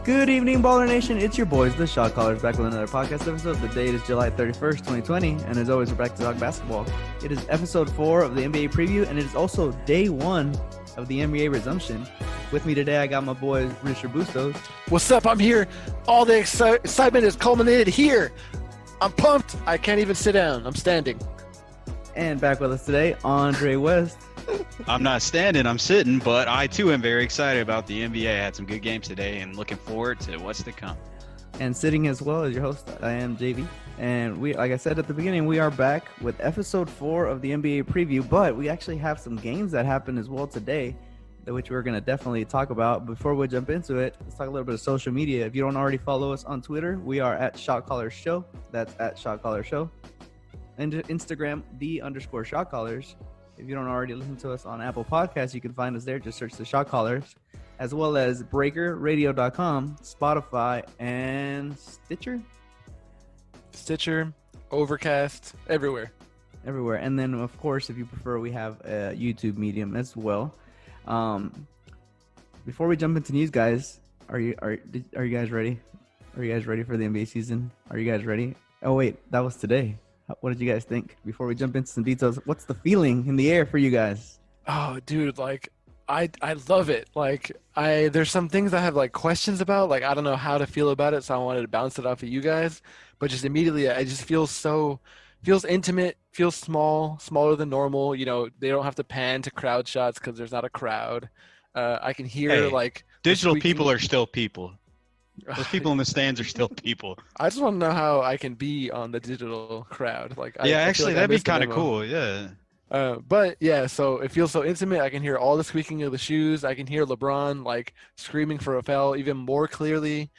Good evening, Baller Nation. It's your boys, the Shotcallers, back with another podcast episode. The date is July 31st, 2020, and as always, we're back to talk basketball. It is episode 4 of the NBA preview, and it is also day 1 of the NBA resumption. With me today, I got my boy, Richard Bustos. What's up? I'm here. All the excitement is culminated here. I'm pumped. I can't even sit down. I'm standing. And back with us today, Andre West. I'm not standing, I'm sitting, but I too am very excited about the NBA. I had some good games today and looking forward to what's to come. And sitting as well as your host, I am JV. And we, like I said at the beginning, we are back with episode 4 of the NBA preview, but we actually have some games that happened as well today, which we're going to definitely talk about. Before we jump into it, let's talk a little bit of social media. If you don't already follow us on Twitter, we are at Shotcallers Show. That's at Shotcallers Show. And Instagram, _Shotcallers. If you don't already listen to us on Apple Podcasts, you can find us there. Just search the Shotcallers, as well as Breaker, Radio.com, Spotify, and Stitcher, Overcast, everywhere. And then, of course, if you prefer, we have a YouTube medium as well. Before we jump into news, guys, are you guys ready? Are you guys ready for the NBA season? Are you guys ready? Oh wait, that was today. What did you guys think? Before we jump into some details, what's the feeling in the air for you guys? Oh, dude, like I love it. Like there's some things I have like questions about. Like I don't know how to feel about it, so I wanted to bounce it off of you guys. But just immediately, I just feels intimate, feels smaller than normal. You know, they don't have to pan to crowd shots because there's not a crowd. I can hear like digital people are still people. Those people in the stands are still people. I just want to know how I can be on the digital crowd. Like, actually, that'd be kind of cool. Yeah. But yeah, so it feels so intimate. I can hear all the squeaking of the shoes. I can hear LeBron like screaming for a foul even more clearly.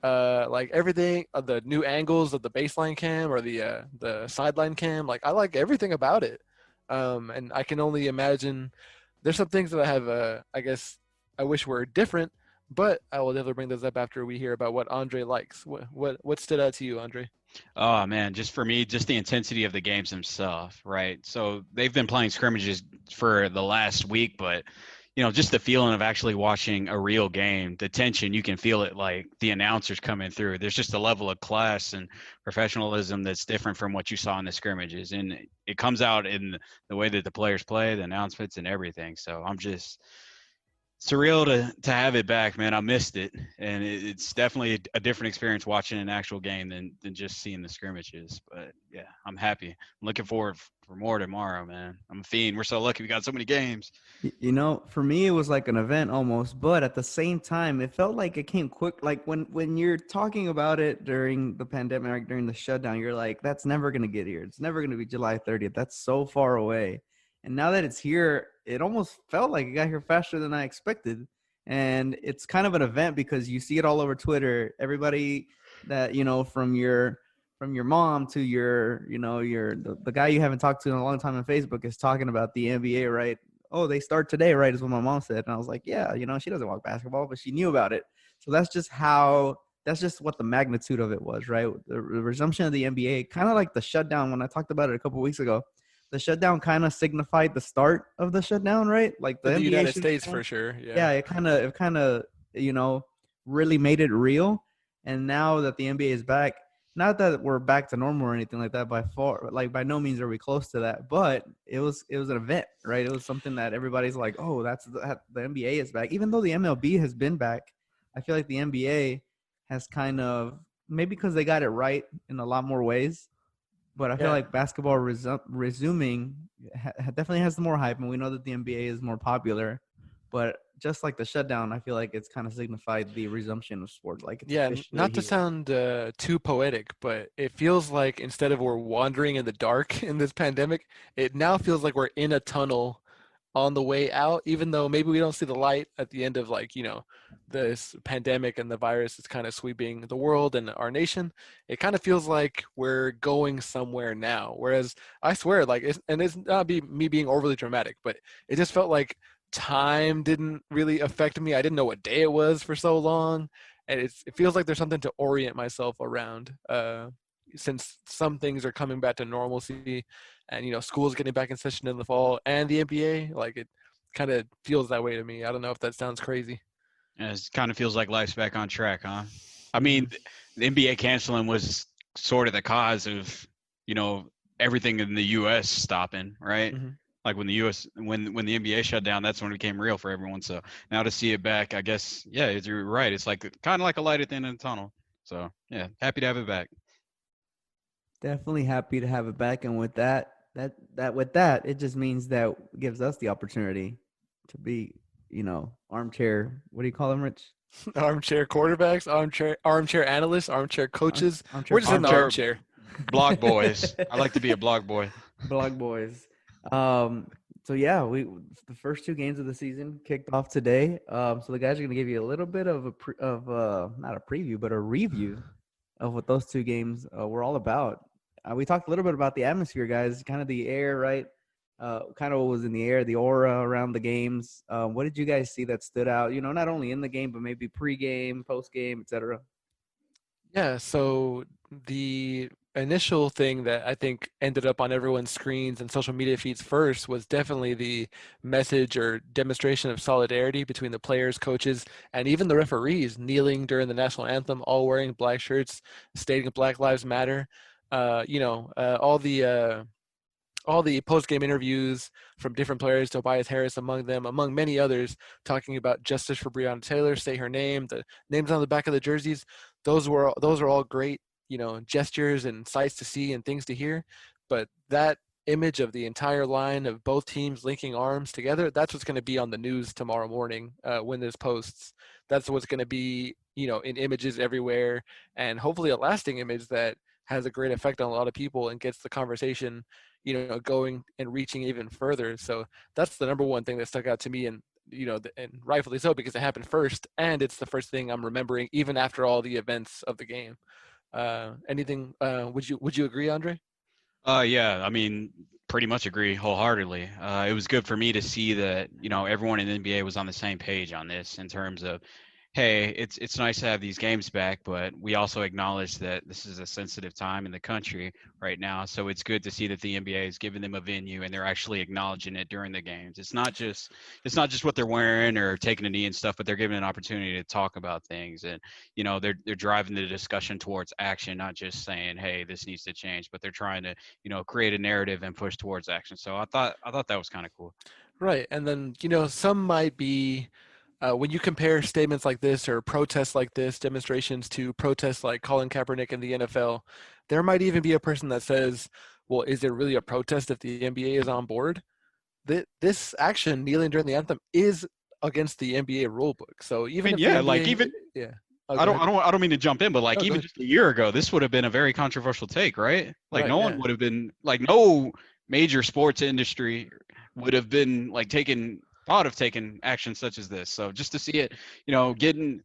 Like everything, the new angles of the baseline cam or the sideline cam. Like I like everything about it. And I can only imagine. There's some things that I have. I guess I wish were different. But I will definitely bring those up after we hear about what Andre likes. What stood out to you, Andre? Oh, man, just for me, just the intensity of the games themselves, right? So they've been playing scrimmages for the last week, but, you know, just the feeling of actually watching a real game, the tension, you can feel it like the announcers coming through. There's just a level of class and professionalism that's different from what you saw in the scrimmages. And it comes out in the way that the players play, the announcements and everything. So I'm just – surreal to have it back, man. I missed it, and it's definitely a different experience watching an actual game than just seeing the scrimmages. But yeah, I'm happy. I'm looking forward for more tomorrow, man. I'm a fiend. We're so lucky we got so many games. You know, for me, it was like an event almost, but at the same time, it felt like it came quick. Like when you're talking about it during the pandemic, during the shutdown, you're like, that's never going to get here. It's never going to be July 30th. That's so far away. And now that it's here, it almost felt like it got here faster than I expected. And it's kind of an event because you see it all over Twitter. Everybody that, you know, from your mom to the guy you haven't talked to in a long time on Facebook is talking about the NBA, right? Oh, they start today, right? Is what my mom said. And I was like, yeah, you know, she doesn't watch basketball, but she knew about it. So that's just what the magnitude of it was, right? The resumption of the NBA, kind of like the shutdown when I talked about it a couple of weeks ago. The shutdown kind of signified the start of the shutdown, right? Like the NBA United States for sure. Yeah, it kind of, you know, really made it real. And now that the NBA is back, not that we're back to normal or anything like that by far, like by no means are we close to that, but it was an event, right? It was something that everybody's like, oh, the NBA is back. Even though the MLB has been back, I feel like the NBA has kind of, maybe because they got it right in a lot more ways. But I feel like basketball resuming definitely has more hype, and we know that the NBA is more popular. But just like the shutdown, I feel like it's kind of signified the resumption of sports. Like, not to sound too poetic, but it feels like instead of we're wandering in the dark in this pandemic, it now feels like we're in a tunnel on the way out, even though maybe we don't see the light at the end of, like, you know, this pandemic and the virus is kind of sweeping the world and our nation. It kind of feels like we're going somewhere now. Whereas I swear, like, it's not me being overly dramatic, but it just felt like time didn't really affect me. I didn't know what day it was for so long. And it feels like there's something to orient myself around. Since some things are coming back to normalcy and, you know, school's getting back in session in the fall and the NBA, like, it kind of feels that way to me. I don't know if that sounds crazy. And it kind of feels like life's back on track, huh? I mean, the NBA canceling was sort of the cause of, you know, everything in the U.S. stopping, right? Mm-hmm. Like when the U.S. when the NBA shut down, that's when it became real for everyone. So now to see it back, I guess, yeah, you're right. It's like kind of like a light at the end of the tunnel. So yeah, happy to have it back. Definitely happy to have it back. And with that, it just means that gives us the opportunity to be, armchair. What do you call them, Rich? Armchair quarterbacks, armchair analysts, armchair coaches. Armchair We're just in the Armchair armchair. blog boys. I like to be a blog boy. Blog boys. Um, so yeah, the first two games of the season kicked off today. So the guys are going to give you a little bit of not a preview, but a review of what those two games were all about. We talked a little bit about the atmosphere, guys, kind of the air, right? Kind of what was in the air, the aura around the games. What did you guys see that stood out? Not only in the game, but maybe pre-game, post-game, etc. Yeah, so the initial thing that I think ended up on everyone's screens and social media feeds first was definitely the message or demonstration of solidarity between the players, coaches, and even the referees kneeling during the national anthem, all wearing black shirts, stating Black Lives Matter. All the post-game interviews from different players, Tobias Harris among them, among many others, talking about justice for Breonna Taylor, say her name, the names on the back of the jerseys. Those are all great, gestures and sights to see and things to hear. But that image of the entire line of both teams linking arms together, that's what's going to be on the news tomorrow morning when this posts. That's what's going to be, in images everywhere, and hopefully a lasting image that has a great effect on a lot of people and gets the conversation going and reaching even further. So that's the number one thing that stuck out to me, and and rightfully so because it happened first, and it's the first thing I'm remembering even after all the events of the game. Anything? Would you agree, Andre? Yeah, I mean, pretty much agree wholeheartedly. It was good for me to see that, everyone in the NBA was on the same page on this in terms of, hey, it's nice to have these games back, but we also acknowledge that this is a sensitive time in the country right now. So it's good to see that the NBA is giving them a venue and they're actually acknowledging it during the games. It's not just what they're wearing or taking a knee and stuff, but they're given an opportunity to talk about things. And they're driving the discussion towards action, not just saying, hey, this needs to change, but they're trying to create a narrative and push towards action. So I thought that was kind of cool. Right, and then some might be when you compare statements like this or protests like this, demonstrations to protests like Colin Kaepernick in the NFL, there might even be a person that says, well, is there really a protest if the NBA is on board? This action, kneeling during the anthem, is against the NBA rulebook. So I even mean, if the yeah, like NBA, even yeah, oh, I go don't, ahead. I don't, I don't mean to jump in, but like No, go even ahead. just a year ago, this would have been a very controversial take, right? Like Right, no one yeah. would have been like no major sports industry would have been like thought of taking action such as this. So just to see it, getting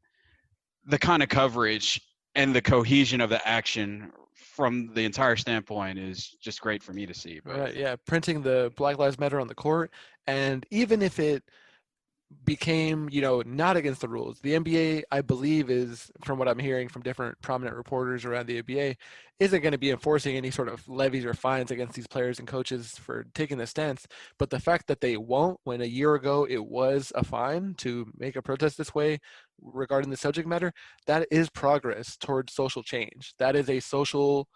the kind of coverage and the cohesion of the action from the entire standpoint is just great for me to see. But Right, yeah. Printing the Black Lives Matter on the court, and even if it became, not against the rules. The NBA, I believe, is, from what I'm hearing from different prominent reporters around the NBA, isn't going to be enforcing any sort of levies or fines against these players and coaches for taking the stance. But the fact that they won't, when a year ago it was a fine to make a protest this way regarding the subject matter, that is progress towards social change. That is a social,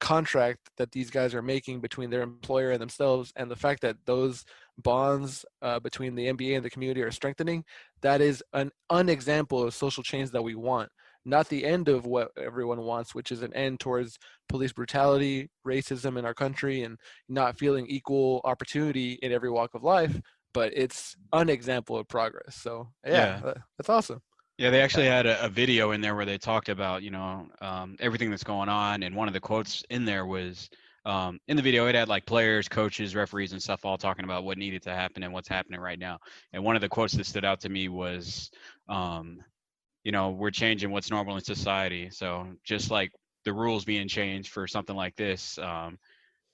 contract that these guys are making between their employer and themselves, and the fact that those bonds between the NBA and the community are strengthening, that is an unexample of social change that we want. Not the end of what everyone wants, which is an end towards police brutality, racism in our country, and not feeling equal opportunity in every walk of life, but it's an example of progress. So, yeah, yeah, that's awesome. yeah, they actually had a video in there where they talked about, everything that's going on. And one of the quotes in there was, in the video, it had like players, coaches, referees, and stuff all talking about what needed to happen and what's happening right now. And one of the quotes that stood out to me was, um, we're changing what's normal in society. So just like the rules being changed for something like this,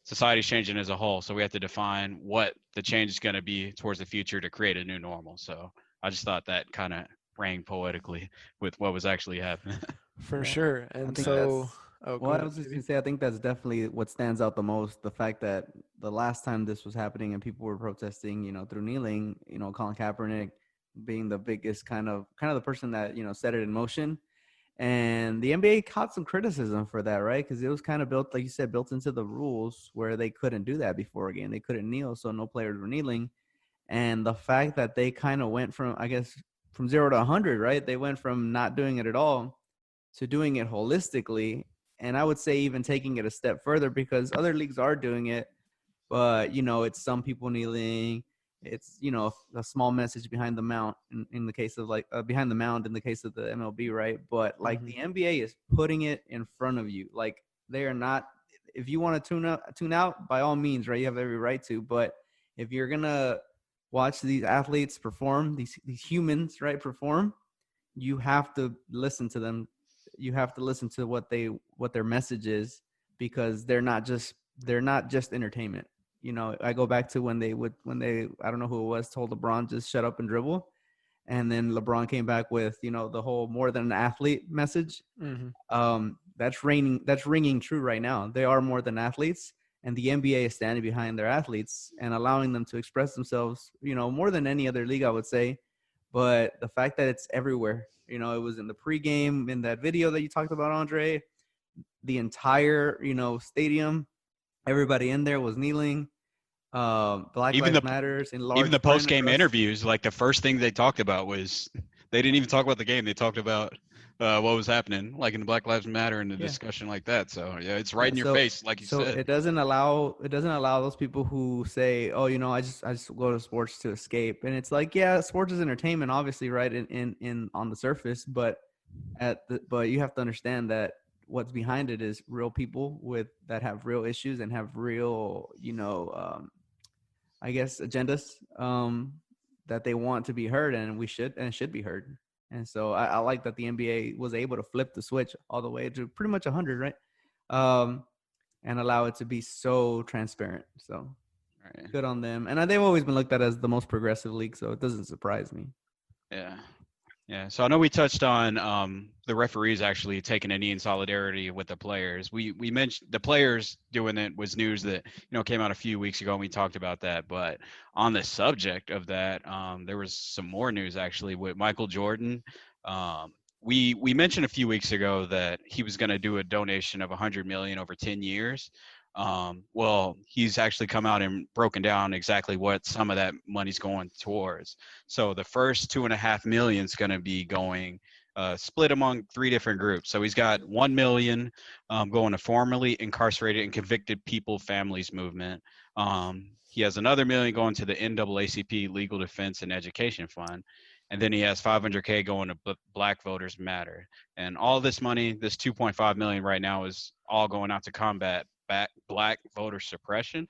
society's changing as a whole. So we have to define what the change is going to be towards the future to create a new normal. So I just thought that kind of rang poetically with what was actually happening. For Yeah, sure. I And think so, that's. oh, go Well, I ahead, was just JB. gonna say, I think that's definitely what stands out the most. The fact that the last time this was happening and people were protesting, through kneeling, Colin Kaepernick, being the biggest kind of the person that set it in motion. And the NBA caught some criticism for that, right? Because it was kind of built, like you said, built into the rules where they couldn't do that before a game. They couldn't kneel, so no players were kneeling. And the fact that they kind of went from, I guess, from 0 to 100, right? They went from not doing it at all to doing it holistically. And I would say even taking it a step further, because other leagues are doing it, but it's some people kneeling. It's a small message behind the mount in the case of behind the mound in the case of the MLB, right? But like the NBA is putting it in front of you. Like they are not. If you want to tune out, by all means, right? You have every right to. But if you're gonna watch these athletes perform, these humans, right, perform, you have to listen to them. You have to listen to what their message is, because they're not just entertainment. I go back to when they I don't know who it was, told LeBron just shut up and dribble, and then LeBron came back with the whole more than an athlete message. That's ringing true right now. They are more than athletes, and the NBA is standing behind their athletes and allowing them to express themselves, more than any other league, I would say. But the fact that it's everywhere, it was in the pregame, in that video that you talked about, Andre, the entire, stadium, everybody in there was kneeling. Black Lives Matters in large. Even the post-game interviews, like the first thing they talked about was they didn't even talk about the game. They talked about what was happening, like in the Black Lives Matter and the discussion like that. So yeah, it's right in your face, like you said. So it doesn't allow those people who say, oh, I just go to sports to escape. And it's like, yeah, sports is entertainment, obviously, right? In on the surface, but but you have to understand that what's behind it is real people that have real issues and have real, I guess, agendas that they want to be heard, and should be heard. And so I like that the NBA was able to flip the switch all the way to pretty much 100, right? And allow it to be so transparent. So good on them. And they've always been looked at as the most progressive league, so it doesn't surprise me. Yeah. Yeah, so I know we touched on the referees actually taking a knee in solidarity with the players. We mentioned the players doing it was news that came out a few weeks ago, and we talked about that. But on the subject of that, there was some more news actually with Michael Jordan. We mentioned a few weeks ago that he was going to do a donation of $100 million over 10 years. Well, he's actually come out and broken down exactly what some of that money's going towards. So the first $2.5 million is going to be going split among 3 different groups. So he's got $1 million going to formerly incarcerated and convicted people families movement. He has another $1 million going to the NAACP Legal Defense and Education Fund. And then he has $500K going to Black Voters Matter. And all this money, this $2.5 million right now, is all going out to combat Black voter suppression.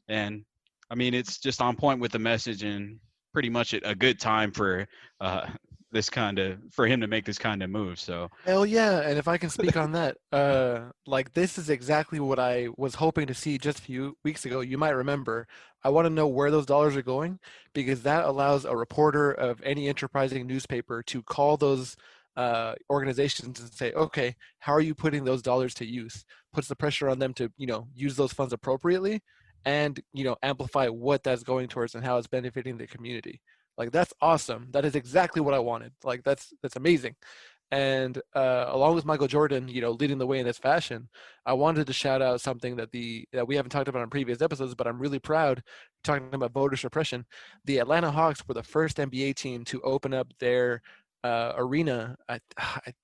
And I mean, it's just on point with the message, and pretty much a good time for for him to make this kind of move. So hell yeah. And if I can speak on that, this is exactly what I was hoping to see just a few weeks ago. You might remember, I want to know where those dollars are going, because that allows a reporter of any enterprising newspaper to call those organizations and say, okay, how are you putting those dollars to use? Puts the pressure on them to, use those funds appropriately and, amplify what that's going towards and how it's benefiting the community. Like, that's awesome. That is exactly what I wanted. Like, that's amazing. And along with Michael Jordan, leading the way in this fashion, I wanted to shout out something that we haven't talked about in previous episodes, but I'm really proud, talking about voter suppression. The Atlanta Hawks were the first NBA team to open up their arena. I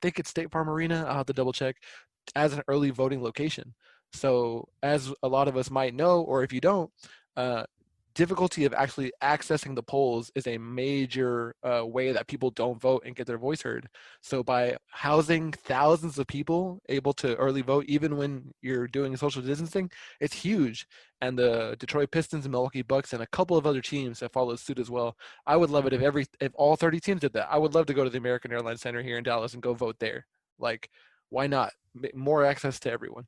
think it's State Farm Arena. I'll have to double check, as an early voting location. So as a lot of us might know, or if you don't, difficulty of actually accessing the polls is a major way that people don't vote and get their voice heard. So by housing thousands of people able to early vote, even when you're doing social distancing, it's huge. And the Detroit Pistons and Milwaukee Bucks and a couple of other teams have followed suit as well. I would love it if all 30 teams did that. I would love to go to the American Airlines Center here in Dallas and go vote there. Like, why not? More access to everyone.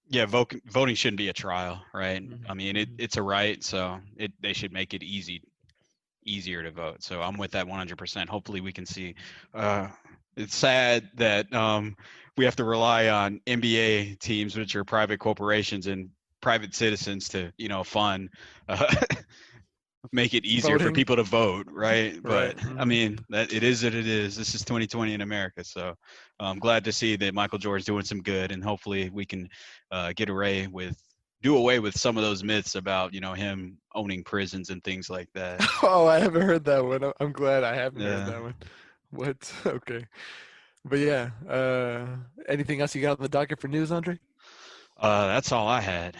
Yeah, voting shouldn't be a trial, right? I mean, it's a right, so they should make it easier to vote. So I'm with that 100%. Hopefully we can see. It's sad that we have to rely on NBA teams, which are private corporations and private citizens, to fund make it easier for Voting. people to vote, right? Right. But I mean, that it is what it is. This is 2020 in America, so I'm glad to see that Michael Jordan's doing some good, and hopefully we can do away with some of those myths about him owning prisons and things like that. Oh, I haven't heard that one. I'm glad I haven't heard Yeah. that one. What? Okay. But yeah, anything else you got on the docket for news, Andre? That's all I had.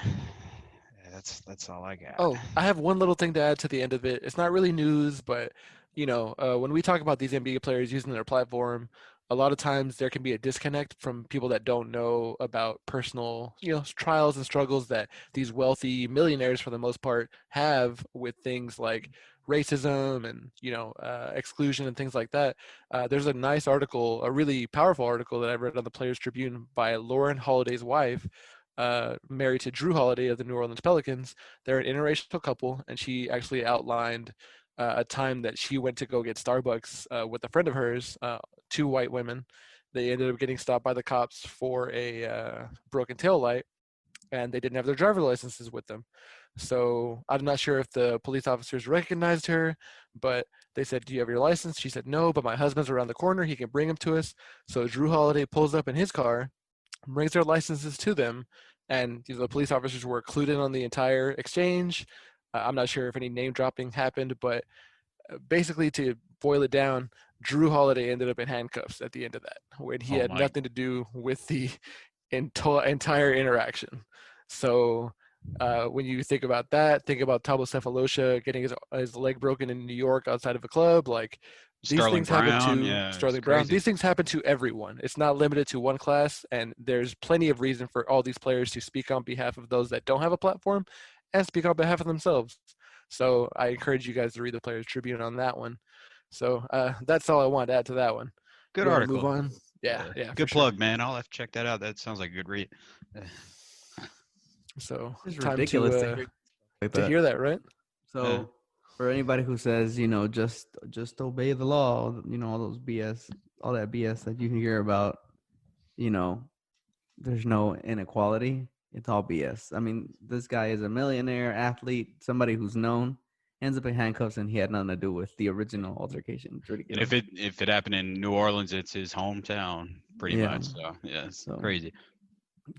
Yeah, that's all I got. Oh, I have one little thing to add to the end of it. It's not really news, but when we talk about these NBA players using their platform, a lot of times there can be a disconnect from people that don't know about personal, trials and struggles that these wealthy millionaires, for the most part, have with things like racism and exclusion and things like that. There's a nice article, a really powerful article that I read on the Players Tribune by Lauren Holiday's wife, married to Drew Holiday of the New Orleans Pelicans. They're an interracial couple, and she actually outlined a time that she went to go get Starbucks with a friend of hers, two white women. They ended up getting stopped by the cops for a broken tail light, and they didn't have their driver licenses with them. So I'm not sure if the police officers recognized her, but they said, "Do you have your license?" She said, "No, but my husband's around the corner. He can bring him to us." So Drew Holiday pulls up in his car, brings their licenses to them, and the police officers were clued in on the entire exchange. I'm not sure if any name dropping happened, but basically, to boil it down, Drew Holiday ended up in handcuffs at the end of that, when he Oh had my. nothing to do with the entire interaction. So when you think about that, think about Thabo Cephalosha getting his leg broken in New York outside of a club. Like, these Sterling things happen Brown, to yeah, it's Sterling Brown. crazy. These things happen to everyone. It's not limited to one class, and there's plenty of reason for all these players to speak on behalf of those that don't have a platform and speak on behalf of themselves. So I encourage you guys to read the Players Tribune on that one. So that's all I want to add to that one. Good You want to move article. on? Yeah, for Good sure. plug, man. I'll have to check that out. That sounds like a good read. So It's time ridiculous to like to that. hear that, right? So for anybody who says, just obey the law, all those BS, all that BS that you hear about, there's no inequality. It's all BS. I mean, this guy is a millionaire athlete, somebody who's known, ends up in handcuffs, and he had nothing to do with the original altercation. It's And ridiculous. if it happened in New Orleans, it's his hometown, pretty Yeah. much. So yeah, it's So crazy.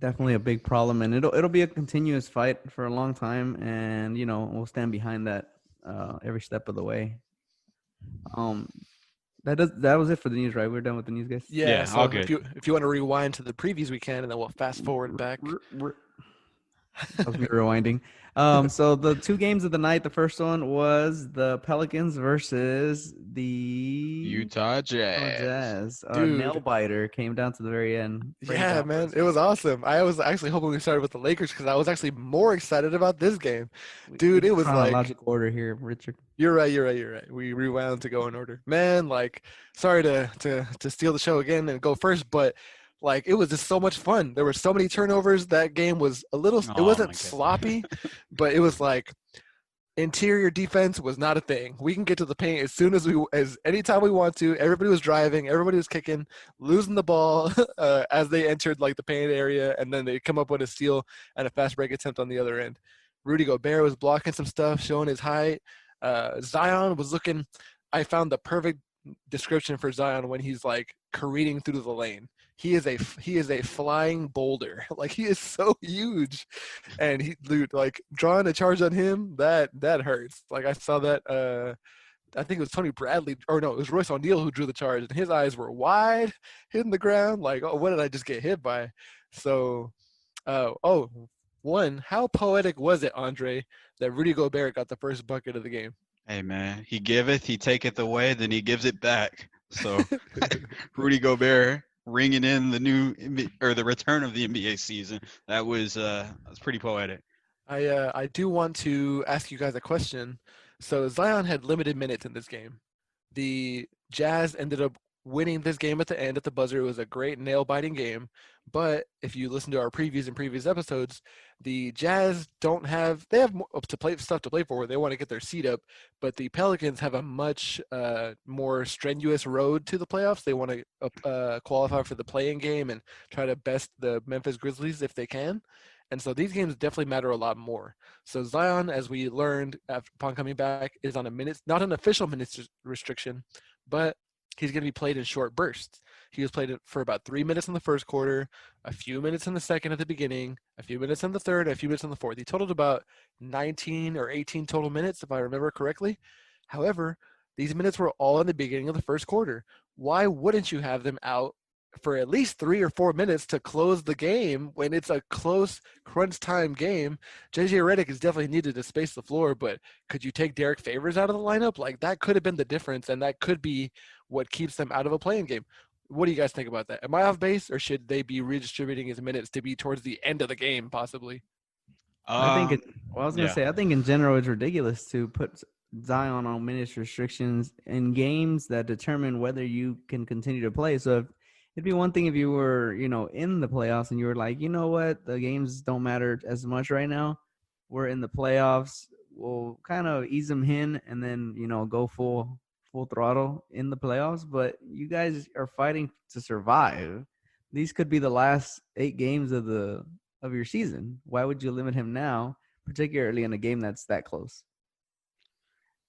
definitely a big problem, and it'll be a continuous fight for a long time, and we'll stand behind that every step of the way. That was it for the news, right? We're done with the news, guys. Yeah. Yeah, So all good. if you want to rewind to the previews, we can, and then we'll fast forward back. That was me rewinding. So the two games of the night. The first one was the Pelicans versus the Utah Jazz. Jazz. Dude. Nail biter came down to the very end. Yeah, man, it was awesome. I was actually hoping we started with the Lakers because I was actually more excited about this game. Dude, it was like chronological order here, Richard. You're right. We rewound to go in order. Man, like, sorry to steal the show again and go first, but like, it was just so much fun. There were so many turnovers. That game was a little, it Oh, my wasn't God. sloppy, but it was like interior defense was not a thing. We can get to the paint as anytime we want to. Everybody was driving, everybody was kicking, losing the ball as they entered like the paint area, and then they come up with a steal and a fast break attempt on the other end. Rudy Gobert was blocking some stuff, showing his height. Zion was looking. I found the perfect description for Zion when he's like careening through the lane. He is a flying boulder. Like, he is so huge, and dude, like, drawing a charge on him, that hurts. Like, I saw that. I think it was Tony Bradley, or no, it was Royce O'Neal who drew the charge, and his eyes were wide, hitting the ground. Like, oh, what did I just get hit by? So, how poetic was it, Andre, that Rudy Gobert got the first bucket of the game? Hey, man, he giveth, he taketh away, then he gives it back. So Rudy Gobert ringing in the return of the NBA season. That's pretty poetic. I do want to ask you guys a question. So Zion had limited minutes in this game. The Jazz ended up winning this game at the end at the buzzer. It was a great nail-biting game. But if you listen to our previews in previous episodes, the Jazz they have stuff to play for. They want to get their seat up, but the Pelicans have a much more strenuous road to the playoffs. They want to qualify for the play-in game and try to best the Memphis Grizzlies if they can. And so these games definitely matter a lot more. So Zion, as we learned upon coming back, is on a minutes, not an official minutes restriction, but he's going to be played in short bursts. He was played for about 3 minutes in the first quarter, a few minutes in the second at the beginning, a few minutes in the third, a few minutes in the fourth. He totaled about 19 or 18 total minutes, if I remember correctly. However, these minutes were all in the beginning of the first quarter. Why wouldn't you have them out for at least 3 or 4 minutes to close the game when it's a close crunch time game? JJ Redick is definitely needed to space the floor, but could you take Derek Favors out of the lineup? Like, that could have been the difference, and that could be what keeps them out of a playing game. What do you guys think about that? Am I off base, or should they be redistributing his minutes to be towards the end of the game, possibly? I think I was gonna yeah. say, I think in general it's ridiculous to put Zion on minutes restrictions in games that determine whether you can continue to play. So it'd be one thing if you were, in the playoffs and you were like, you know what, the games don't matter as much right now. We're in the playoffs. We'll kind of ease them in and then, go full throttle in the playoffs. But you guys are fighting to survive. These could be the last 8 games of your season. Why would you limit him now, particularly in a game that's that close?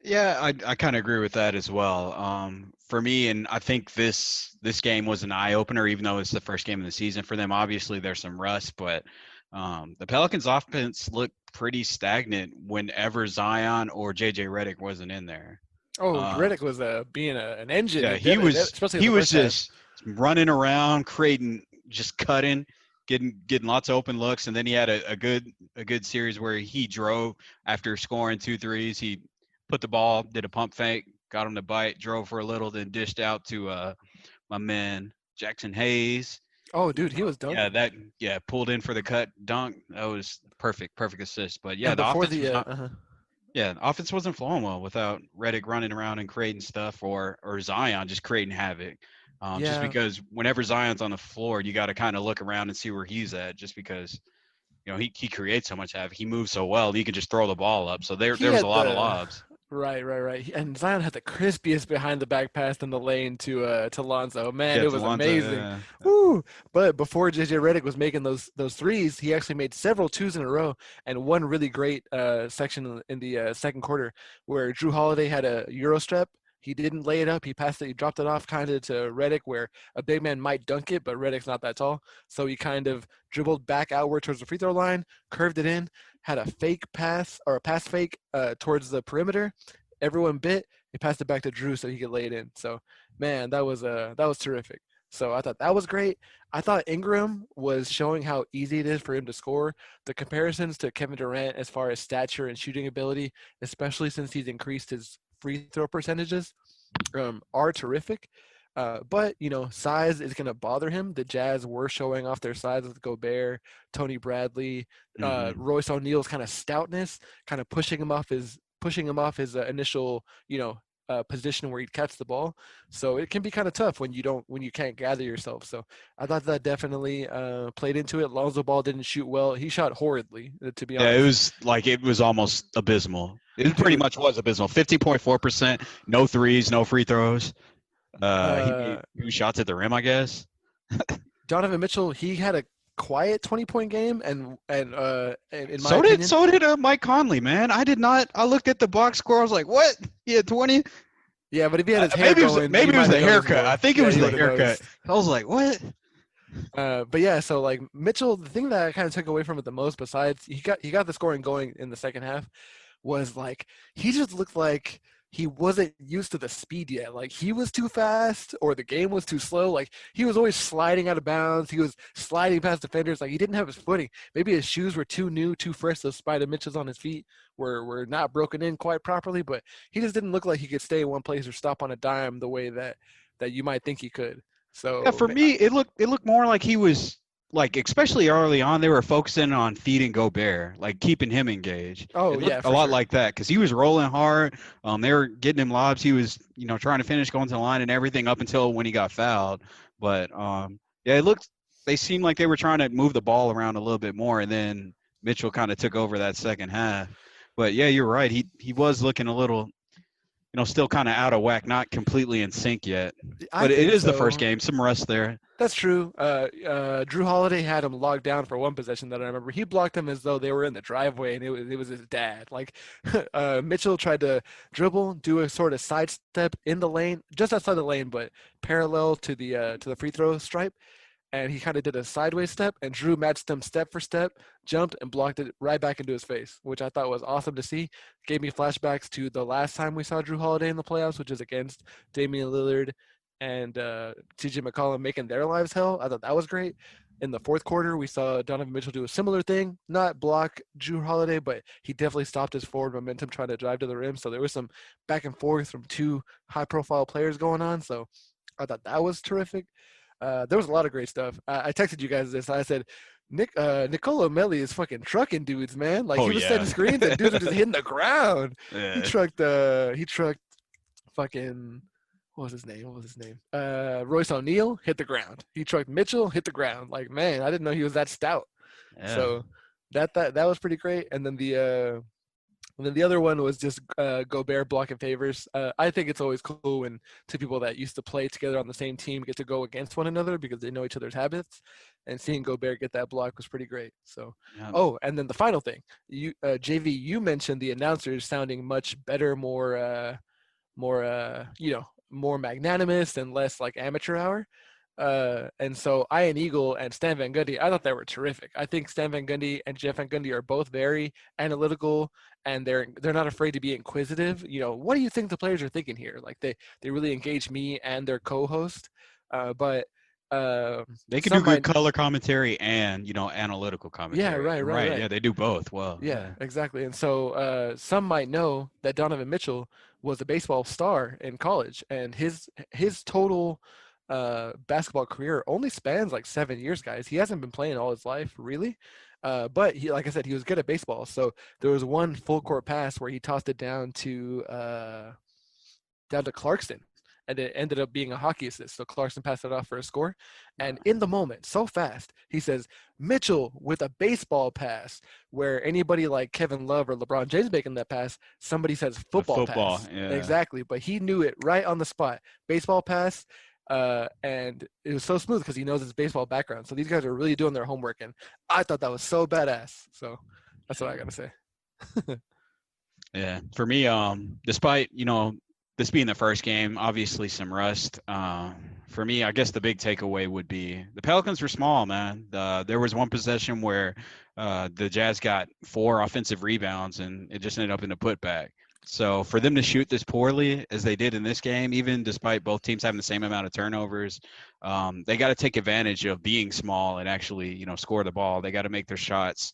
Yeah, I kind of agree with that as well. For me, and I think this game was an eye opener, even though it's the first game of the season for them. Obviously, there's some rust, but the Pelicans' offense looked pretty stagnant whenever Zion or JJ Redick wasn't in there. Oh, Redick was being an engine. Yeah, he was. Especially He in the was first half. just running around, creating, just cutting, getting lots of open looks, and then he had a good series where he drove after scoring 2 threes. He put the ball, did a pump fake, got him to bite, drove for a little, then dished out to my man Jackson Hayes. Oh, dude, he was dunking. Pulled in for the cut dunk. That was perfect assist. But yeah, And the before offense was not, the offense wasn't flowing well without Redick running around and creating stuff, or Zion just creating havoc. Just because whenever Zion's on the floor, you got to kind of look around and see where he's at, just because he creates so much havoc. He moves so well. He can just throw the ball up. So there was a lot of lobs. Right. And Zion had the crispiest behind the back pass in the lane to Lonzo. Man, it was Lonzo, amazing. yeah. Woo! But before JJ Redick was making those threes, he actually made several twos in a row, and one really great section in the second quarter where Drew Holiday had a Euro step. He didn't lay it up. He passed it. He dropped it off kind of to Redick, where a big man might dunk it, but Redick's not that tall. So he kind of dribbled back outward towards the free throw line, curved it in, had a fake pass or a pass fake towards the perimeter. Everyone bit. He passed it back to Drew so he could lay it in. So, man, that was terrific. So I thought that was great. I thought Ingram was showing how easy it is for him to score. The comparisons to Kevin Durant as far as stature and shooting ability, especially since he's increased his free throw percentages, are terrific. But, size is going to bother him. The Jazz were showing off their size with Gobert, Tony Bradley, Royce O'Neal's kind of stoutness, kind of pushing him off his initial, position where he'd catch the ball. So it can be kind of tough when you can't gather yourself. So I thought that definitely played into it. Lonzo Ball didn't shoot well. He shot horridly, to be honest. Yeah, it was almost abysmal. It pretty much was abysmal. 50.4%, no threes, no free throws. He made 2 shots at the rim, I guess. Donovan Mitchell, he had a quiet 20-point game, and in my opinion, so did Mike Conley, man. I looked at the box score. I was like, what? He had 20. Yeah, but if he had his hair going, maybe it was the haircut. I think it was the haircut. Noticed. I was like, what? But yeah, so like Mitchell, the thing that I kind of took away from it the most, besides he got the scoring going in the second half, was like he just looked like he wasn't used to the speed yet. Like he was too fast, or the game was too slow. Like he was always sliding out of bounds. He was sliding past defenders. Like he didn't have his footing. Maybe his shoes were too new, too fresh. Those Spider Mitchells on his feet were not broken in quite properly. But he just didn't look like he could stay in one place or stop on a dime the way that you might think he could. So yeah, for me, it looked more like he was, like, especially early on, they were focusing on feeding Gobert, like keeping him engaged. Oh, yeah, a lot like that, because he was rolling hard. They were getting him lobs. He was, trying to finish, going to the line and everything up until when he got fouled. But they seemed like they were trying to move the ball around a little bit more, and then Mitchell kind of took over that second half. But yeah, you're right. He was looking a little, still kind of out of whack, not completely in sync yet. But it is the first game, some rust there. That's true. Drew Holiday had him locked down for one possession that I remember. He blocked him as though they were in the driveway, and it was his dad. Like Mitchell tried to dribble, do a sort of sidestep in the lane, just outside the lane, but parallel to the free throw stripe. And he kind of did a sideways step, and Drew matched him step for step, jumped and blocked it right back into his face, which I thought was awesome to see. Gave me flashbacks to the last time we saw Drew Holiday in the playoffs, which is against Damian Lillard and TJ McCollum making their lives hell. I thought that was great. In the fourth quarter, we saw Donovan Mitchell do a similar thing, not block Drew Holiday, but he definitely stopped his forward momentum trying to drive to the rim. So there was some back and forth from two high-profile players going on. So I thought that was terrific. There was a lot of great stuff. I texted you guys this. I said, Nicolo Melli is fucking trucking dudes, man. Like he was setting screens and dudes were just hitting the ground. Yeah. He trucked fucking what was his name? Royce O'Neal hit the ground. He trucked Mitchell, hit the ground. Like, man, I didn't know he was that stout. Yeah. So that was pretty great. And then the other one was just Gobert blocking favors. I think it's always cool when two people that used to play together on the same team get to go against one another because they know each other's habits. And seeing Gobert get that block was pretty great. So, Oh, and then the final thing, JV, you mentioned the announcers sounding much better, more magnanimous and less like amateur hour. And so Ian Eagle and Stan Van Gundy, I thought they were terrific. I think Stan Van Gundy and Jeff Van Gundy are both very analytical, and they're not afraid to be inquisitive. What do you think the players are thinking here? Like they really engage me and their co-host. But they can do good color commentary and analytical commentary. Yeah, right. Yeah, they do both well. Yeah, exactly. And so some might know that Donovan Mitchell was a baseball star in college, and his total basketball career only spans like 7 years, guys. He hasn't been playing all his life, really. But he, like I said, he was good at baseball. So there was one full court pass where he tossed it down to Clarkson, and it ended up being a hockey assist. So Clarkson passed it off for a score. And in the moment, so fast, he says, Mitchell with a baseball pass, where anybody like Kevin Love or LeBron James making that pass, somebody says football pass. Yeah. Exactly. But he knew it right on the spot. Baseball pass. And it was so smooth because he knows his baseball background. So these guys are really doing their homework, and I thought that was so badass. So that's what I gotta say. Yeah, for me, despite this being the first game, obviously some rust. For me, I guess the big takeaway would be the Pelicans were small, man. There was one possession where the Jazz got 4 offensive rebounds, and it just ended up in a putback. So for them to shoot this poorly as they did in this game, even despite both teams having the same amount of turnovers, they got to take advantage of being small and actually, score the ball. They got to make their shots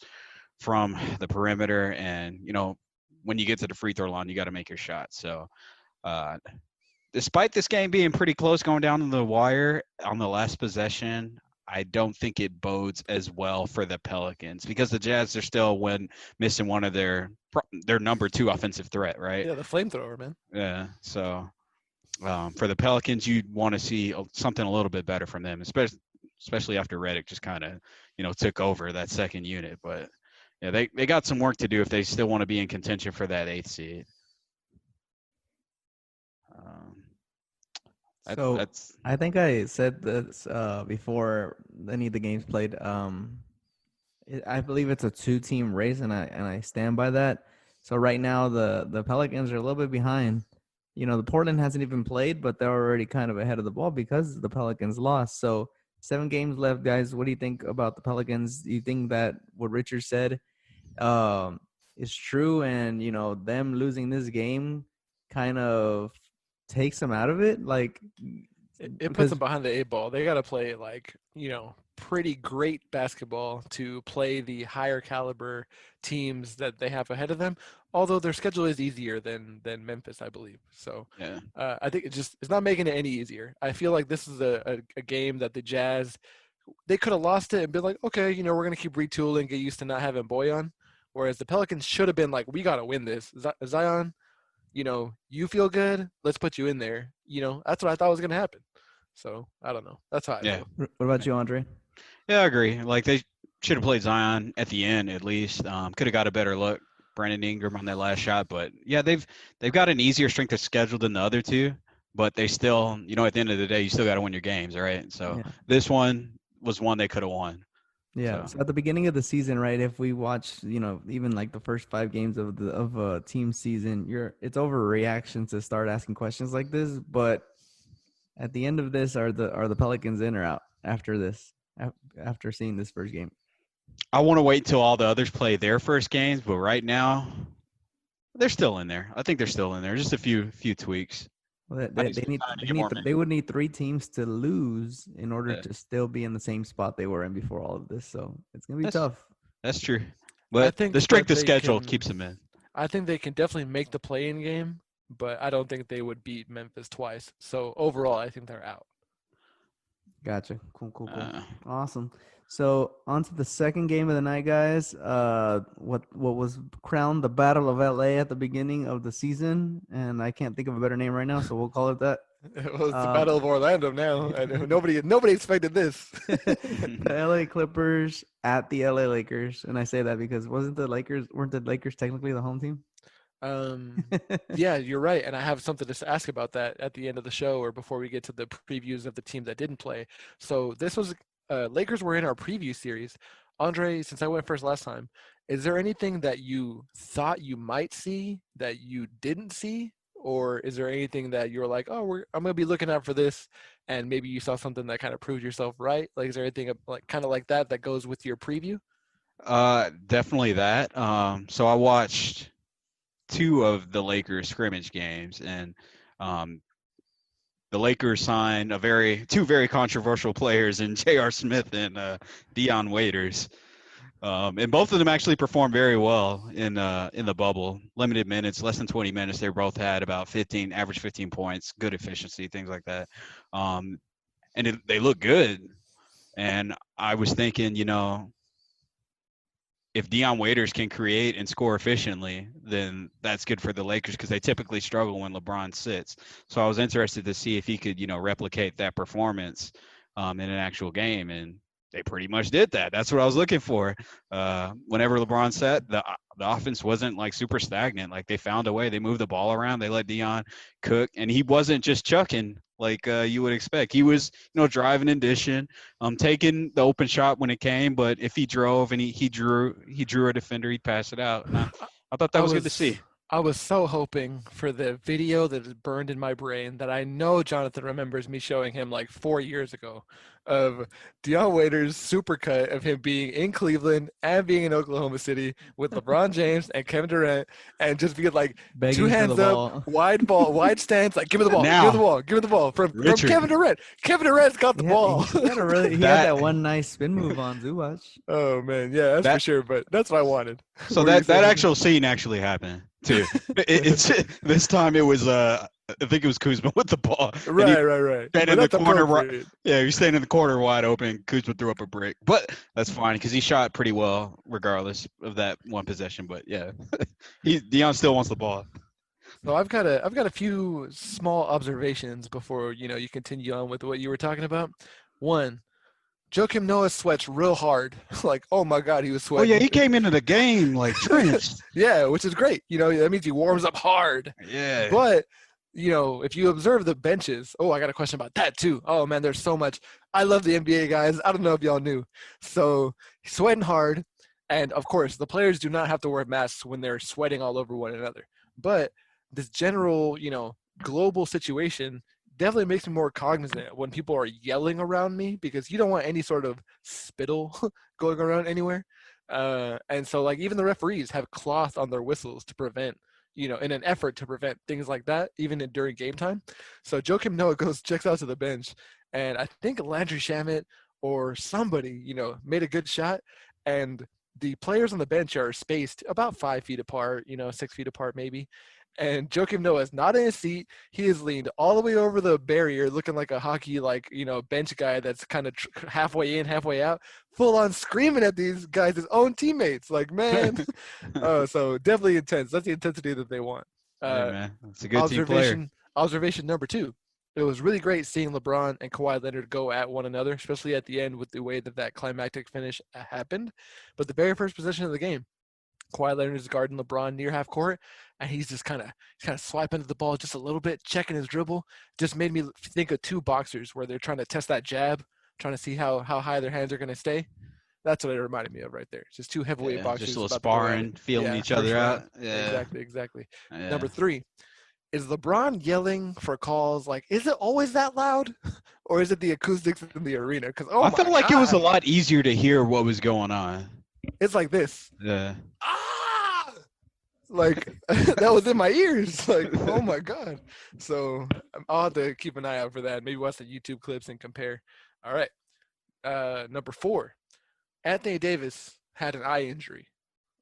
from the perimeter. And, when you get to the free throw line, you got to make your shot. So despite this game being pretty close going down to the wire on the last possession, I don't think it bodes as well for the Pelicans because the Jazz are still missing one of their number 2 offensive threat, right? Yeah, the flamethrower, man. Yeah, so for the Pelicans, you'd want to see something a little bit better from them, especially after Redick just kind of, took over that second unit. But yeah, they got some work to do if they still want to be in contention for that 8th seed. I think I said this before any of the games played. I believe it's a 2-team race, and I stand by that. So right now the Pelicans are a little bit behind. The Portland hasn't even played, but they're already kind of ahead of the ball because the Pelicans lost. So 7 games left, guys. What do you think about the Pelicans? Do you think that what Richard said is true, and them losing this game kind of takes them out of it? Like it puts them behind the 8 ball. They got to play pretty great basketball to play the higher caliber teams that they have ahead of them, although their schedule is easier than Memphis, I believe. So yeah. I think it's not making it any easier. I feel like this is a game that the Jazz, they could have lost it and been like, okay, we're going to keep retooling, get used to not having Boyan, whereas the Pelicans should have been like, we got to win this. Zion, you feel good, let's put you in there. That's what I thought was going to happen. So I don't know. That's how I feel. What about you, Andre? Yeah, I agree. Like they should have played Zion at the end at least. Could have got a better look, Brandon Ingram on that last shot. But yeah, they've got an easier strength of schedule than the other two. but they still, at the end of the day, you still got to win your games, right? So Yeah. this one was one they could have won. Yeah. So at the beginning of the season, right? If we watch, even like the first 5 games of a team season, it's overreaction to start asking questions like this. But at the end of this, are the Pelicans in or out after this? After seeing this first game, I want to wait till all the others play their first games, but right now they're still in there. I think they're still in there. Just a few tweaks. well, I they need some need time to they get need more they would need 3 teams to lose in order Yeah. to still be in the same spot they were in before all of this. So it's gonna be tough. That's true. I But think the strength that of they schedule can- keeps them in. I think they can definitely make the play-in game, but I don't think they would beat Memphis twice. So overall, I think they're out. Gotcha. Cool. Uh, Awesome. So on to the second game of the night, guys. What was crowned the Battle of LA at the beginning of the season, and I can't think of a better name right now, so we'll call it that. It was the Battle of Orlando now. I know nobody expected this. The LA Clippers at the LA Lakers, and I say that because weren't the Lakers technically the home team? Yeah, you're right. And I have something to ask about that at the end of the show or before we get to the previews of the teams that didn't play. So this was Lakers were in our preview series. Andre, since I went first last time, is there anything that you thought you might see that you didn't see? Or is there anything that you're like, I'm going to be looking out for this, and maybe you saw something that kind of proved yourself right? Like, is there anything like kind of like that goes with your preview? Definitely that. So I watched 2 of the Lakers scrimmage games, and the Lakers signed two very controversial players in J.R. Smith and Dion Waiters. And both of them actually performed very well in the bubble. Limited minutes, less than 20 minutes. They both had about average 15 points, good efficiency, things like that. And they look good. And I was thinking, if Dion Waiters can create and score efficiently, then that's good for the Lakers because they typically struggle when LeBron sits. So I was interested to see if he could, replicate that performance in an actual game. And they pretty much did that. That's what I was looking for. Whenever LeBron sat, the offense wasn't like super stagnant. Like they found a way. They moved the ball around. They let Dion cook, and he wasn't just chucking like you would expect. He was, driving and dishing, taking the open shot when it came. But if he drove and he drew a defender, he'd pass it out. And I thought that was good to see. I was so hoping for the video that is burned in my brain that I know Jonathan remembers me showing him like 4 years ago of Dion Waiters' supercut of him being in Cleveland and being in Oklahoma City with LeBron James and Kevin Durant and just being like Begging 2 for hands the up, ball. wide stance, like give me the ball, Now, give me the ball, give me the ball from Kevin Durant. Kevin Durant's got the ball. He had that one nice spin move on Zubac. Oh man, yeah, that's for sure. But that's what I wanted. So that actual scene actually happened too. It's this time it was I think it was Kuzma with the ball. Right. Standing in the corner, right? Yeah, he's standing in the corner wide open. Kuzma threw up a brick, but that's fine because he shot pretty well regardless of that one possession. But yeah, Dion still wants the ball. So I've got a few small observations before you continue on with what you were talking about. One, Joakim Noah sweats real hard. Like, oh my God, he was sweating. Oh yeah, he came into the game like drenched. Yeah, which is great. That means he warms up hard. Yeah. But if you observe the benches, I got a question about that too. Oh man, there's so much. I love the NBA guys. I don't know if y'all knew. So he's sweating hard, and of course the players do not have to wear masks when they're sweating all over one another. But this general, global situation definitely makes me more cognizant when people are yelling around me because you don't want any sort of spittle going around anywhere. And so like even the referees have cloth on their whistles to prevent, in an effort to prevent things like that, even during game time. So Joakim Noah checks out to the bench, and I think Landry Shamet or somebody, made a good shot, and the players on the bench are spaced about 5 feet apart, 6 feet apart maybe. And Joakim Noah is not in his seat. He is leaned all the way over the barrier, looking like a hockey, bench guy that's kind of halfway in, halfway out, full on screaming at these guys, his own teammates. Like, man. So definitely intense. That's the intensity that they want. Hey, man. That's a good team player. Observation number 2. It was really great seeing LeBron and Kawhi Leonard go at one another, especially at the end with the way that climactic finish happened. But the very first possession of the game, Kawhi Leonard is guarding LeBron near half court, and he's just kind of swiping at the ball just a little bit, checking his dribble. Just made me think of two boxers where they're trying to test that jab, trying to see how high their hands are going to stay. That's what it reminded me of right there. Just two heavyweight Yeah, just boxers a little about to go at it. sparring, feeling Yeah, each first other round. out. Yeah. Exactly. Yeah. Number 3, is LeBron yelling for calls? Like, is it always that loud, or is it the acoustics in the arena? Because I felt like it was a lot easier to hear what was going on. It's like this. Yeah. Ah! Like that was in my ears. Like, oh my god. So I'll have to keep an eye out for that. Maybe watch the YouTube clips and compare. All right. Number 4, Anthony Davis had an eye injury,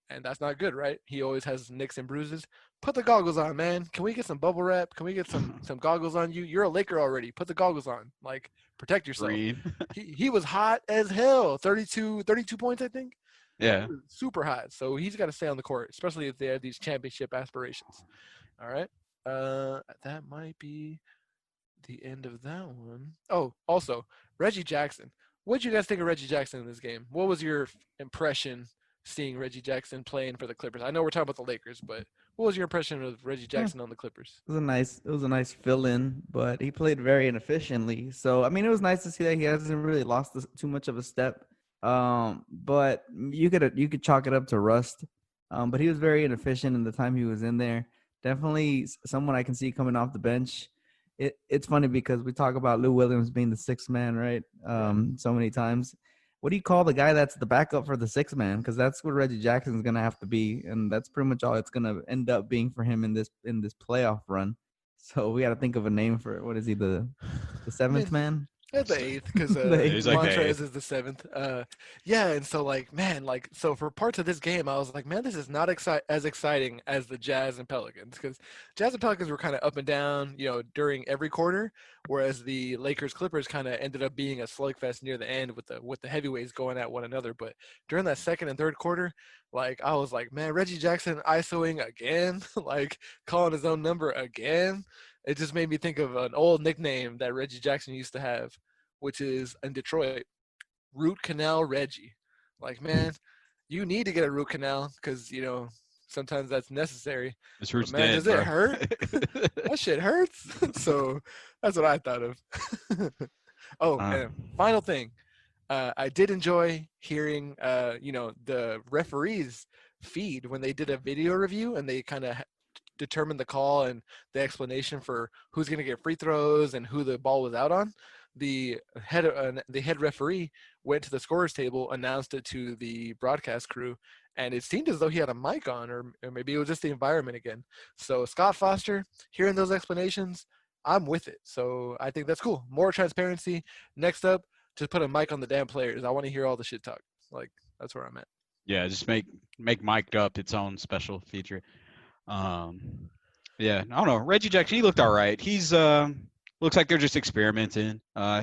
and that's not good, right? He always has nicks and bruises. Put the goggles on, man. Can we get some bubble wrap? Can we get some goggles on you? You're a Laker already. Put the goggles on. Like, protect yourself. He was hot as hell. 32 points, I think. Yeah. Super hot. So he's got to stay on the court, especially if they have these championship aspirations. All right. That might be the end of that one. Oh, also, Reggie Jackson. What did you guys think of Reggie Jackson in this game? What was your impression seeing Reggie Jackson playing for the Clippers? I know we're talking about the Lakers, but what was your impression of Reggie Jackson on the Clippers? It was a nice fill-in, but he played very inefficiently. So I mean, it was nice to see that he hasn't really lost too much of a step. But you could chalk it up to rust. But he was very inefficient in the time he was in there. Definitely someone I can see coming off the bench. It's funny because we talk about Lou Williams being the sixth man, right? So many times. What do you call the guy that's the backup for the sixth man? Because that's what Reggie Jackson's gonna have to be, and that's pretty much all it's gonna end up being for him in this playoff run. So we got to think of a name for it. What is he, the seventh man? The 8th, because Montrez is the 7th. Yeah, and so so for parts of this game, I was like, man, this is not as exciting as the Jazz and Pelicans, because Jazz and Pelicans were kind of up and down, during every quarter, whereas the Lakers Clippers kind of ended up being a slugfest near the end with the heavyweights going at one another. But during that second and third quarter, I was like, man, Reggie Jackson ISOing again, calling his own number again. It just made me think of an old nickname that Reggie Jackson used to have, which is in Detroit, Root Canal Reggie. Man, you need to get a root canal because, sometimes that's necessary. This root's man, dead, does bro. it hurt? That shit hurts. So that's what I thought of. And final thing. I did enjoy hearing, the referees feed when they did a video review and they kind of determine the call and the explanation for who's going to get free throws and who the ball was out on. The head referee went to the scorer's table, announced it to the broadcast crew, and it seemed as though he had a mic on, or maybe it was just the environment again. So Scott Foster, hearing those explanations, I'm with it. So I think that's cool. More transparency. Next up, just put a mic on the damn players. I want to hear all the shit talk. That's where I'm at. Yeah, just make mic'd up its own special feature. Yeah, I don't know. Reggie Jackson, he looked all right. He's looks like they're just experimenting.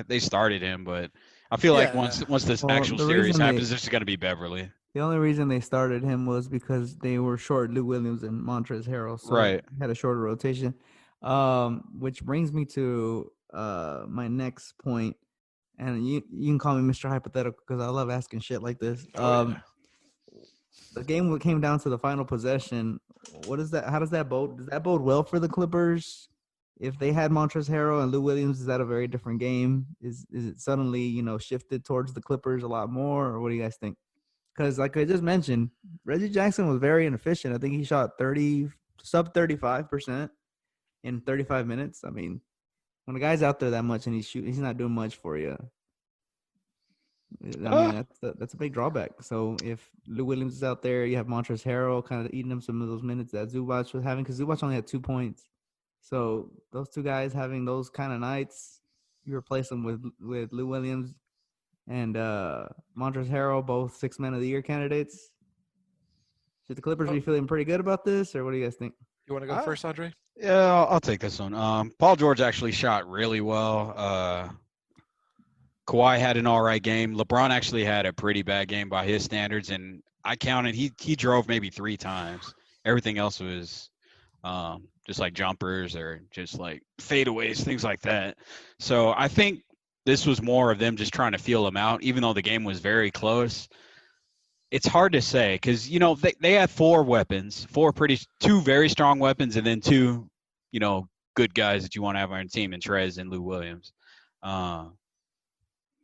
They started him, but I feel like once this actual series happens, it's going to be Beverly. The only reason they started him was because they were short Lou Williams and Montrezl Harrell, so had a shorter rotation. Which brings me to my next point, and you can call me Mr. Hypothetical because I love asking shit like this. The game came down to the final possession. What is that? How does that bode? Does that bode well for the Clippers? If they had Montrezl Harrell and Lou Williams, is that a very different game? Is it suddenly, shifted towards the Clippers a lot more, or what do you guys think? Because like I just mentioned, Reggie Jackson was very inefficient. I think he shot sub 35% in 35 minutes. I mean, when a guy's out there that much and he's not doing much for you. I mean, that's a big drawback. So if Lou Williams is out there, you have Montrezl Harrell kind of eating up some of those minutes that Zubac was having, because Zubac only had 2 points. So those two guys having those kind of nights, you replace them with Lou Williams and Montrezl Harrell, both 6 Man of the Year candidates. Should the Clippers be feeling pretty good about this, or what do you guys think? You want to go first, Andre? Yeah, I'll take this one. Paul George actually shot really well. Kawhi had an all right game. LeBron actually had a pretty bad game by his standards, and I counted he drove maybe 3 times. Everything else was just like jumpers or just like fadeaways, things like that. So I think this was more of them just trying to feel him out, even though the game was very close. It's hard to say because they have four weapons, two very strong weapons, and then two, good guys that you want to have on your team, and Trez and Lou Williams.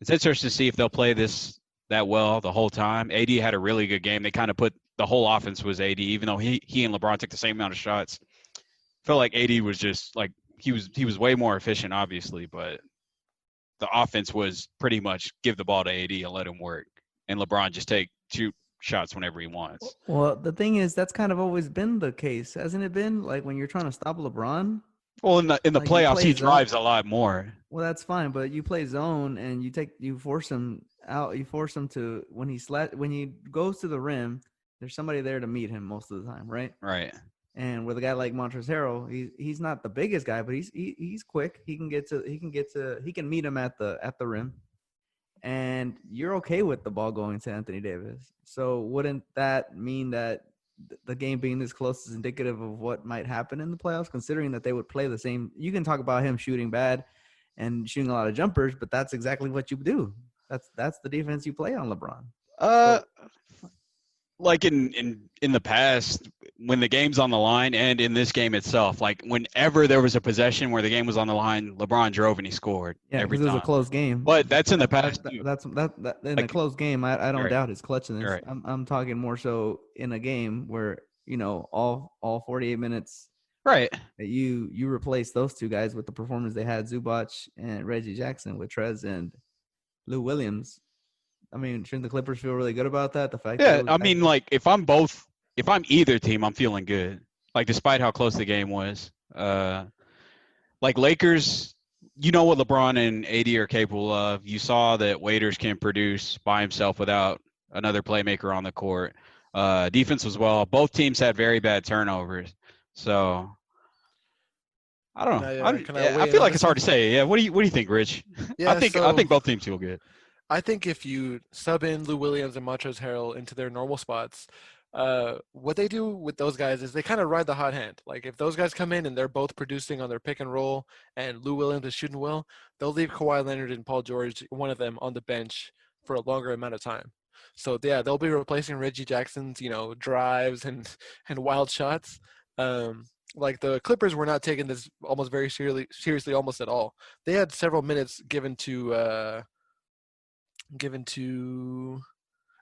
It's interesting to see if they'll play this that well the whole time. AD had a really good game. They kind of put the whole offense was AD, even though he and LeBron took the same amount of shots. Felt like AD was just like he was way more efficient, obviously, but the offense was pretty much give the ball to AD and let him work, and LeBron just shoot shots whenever he wants. Well, the thing is, that's kind of always been the case, hasn't it been? Like when you're trying to stop LeBron. Well, in the Like, playoffs, he drives a lot more. Well, that's fine, but you play zone and you force him out. You force him to when he goes to the rim. There's somebody there to meet him most of the time, right? Right. And with a guy like Montrezl Harrell, he's not the biggest guy, but he's quick. He can meet him at the rim. And you're okay with the ball going to Anthony Davis. So wouldn't that mean that the game being this close is indicative of what might happen in the playoffs, considering that they would play the same? You can talk about him shooting bad and shooting a lot of jumpers, but that's exactly what you do. That's the defense you play on LeBron. Like in the past, when the game's on the line, and in this game itself, like whenever there was a possession where the game was on the line, LeBron drove and he scored. Yeah, every because it time. was a close game. But that's in the past. That's in a close game. I don't doubt his clutchness. Right. I'm talking more so in a game where all 48 minutes. Right. That you replace those two guys with the performance they had, Zubac and Reggie Jackson, with Trez and Lou Williams. I mean, shouldn't the Clippers feel really good about that? The fact. Yeah, I mean, like if I'm either team, I'm feeling good. Like despite how close the game was. Like Lakers, you know what LeBron and AD are capable of. You saw that Waiters can produce by himself without another playmaker on the court. Defense was well. Both teams had very bad turnovers. So I don't know. I feel like it's hard to say. Yeah. What do you think, Rich? Yeah, I think both teams feel good. I think if you sub in Lou Williams and Montrezl Harrell into their normal spots, what they do with those guys is they kind of ride the hot hand. Like if those guys come in and they're both producing on their pick and roll and Lou Williams is shooting well, they'll leave Kawhi Leonard and Paul George, one of them, on the bench for a longer amount of time. So yeah, they'll be replacing Reggie Jackson's, drives and wild shots. Like the Clippers were not taking this almost very seriously almost at all. They had several minutes given to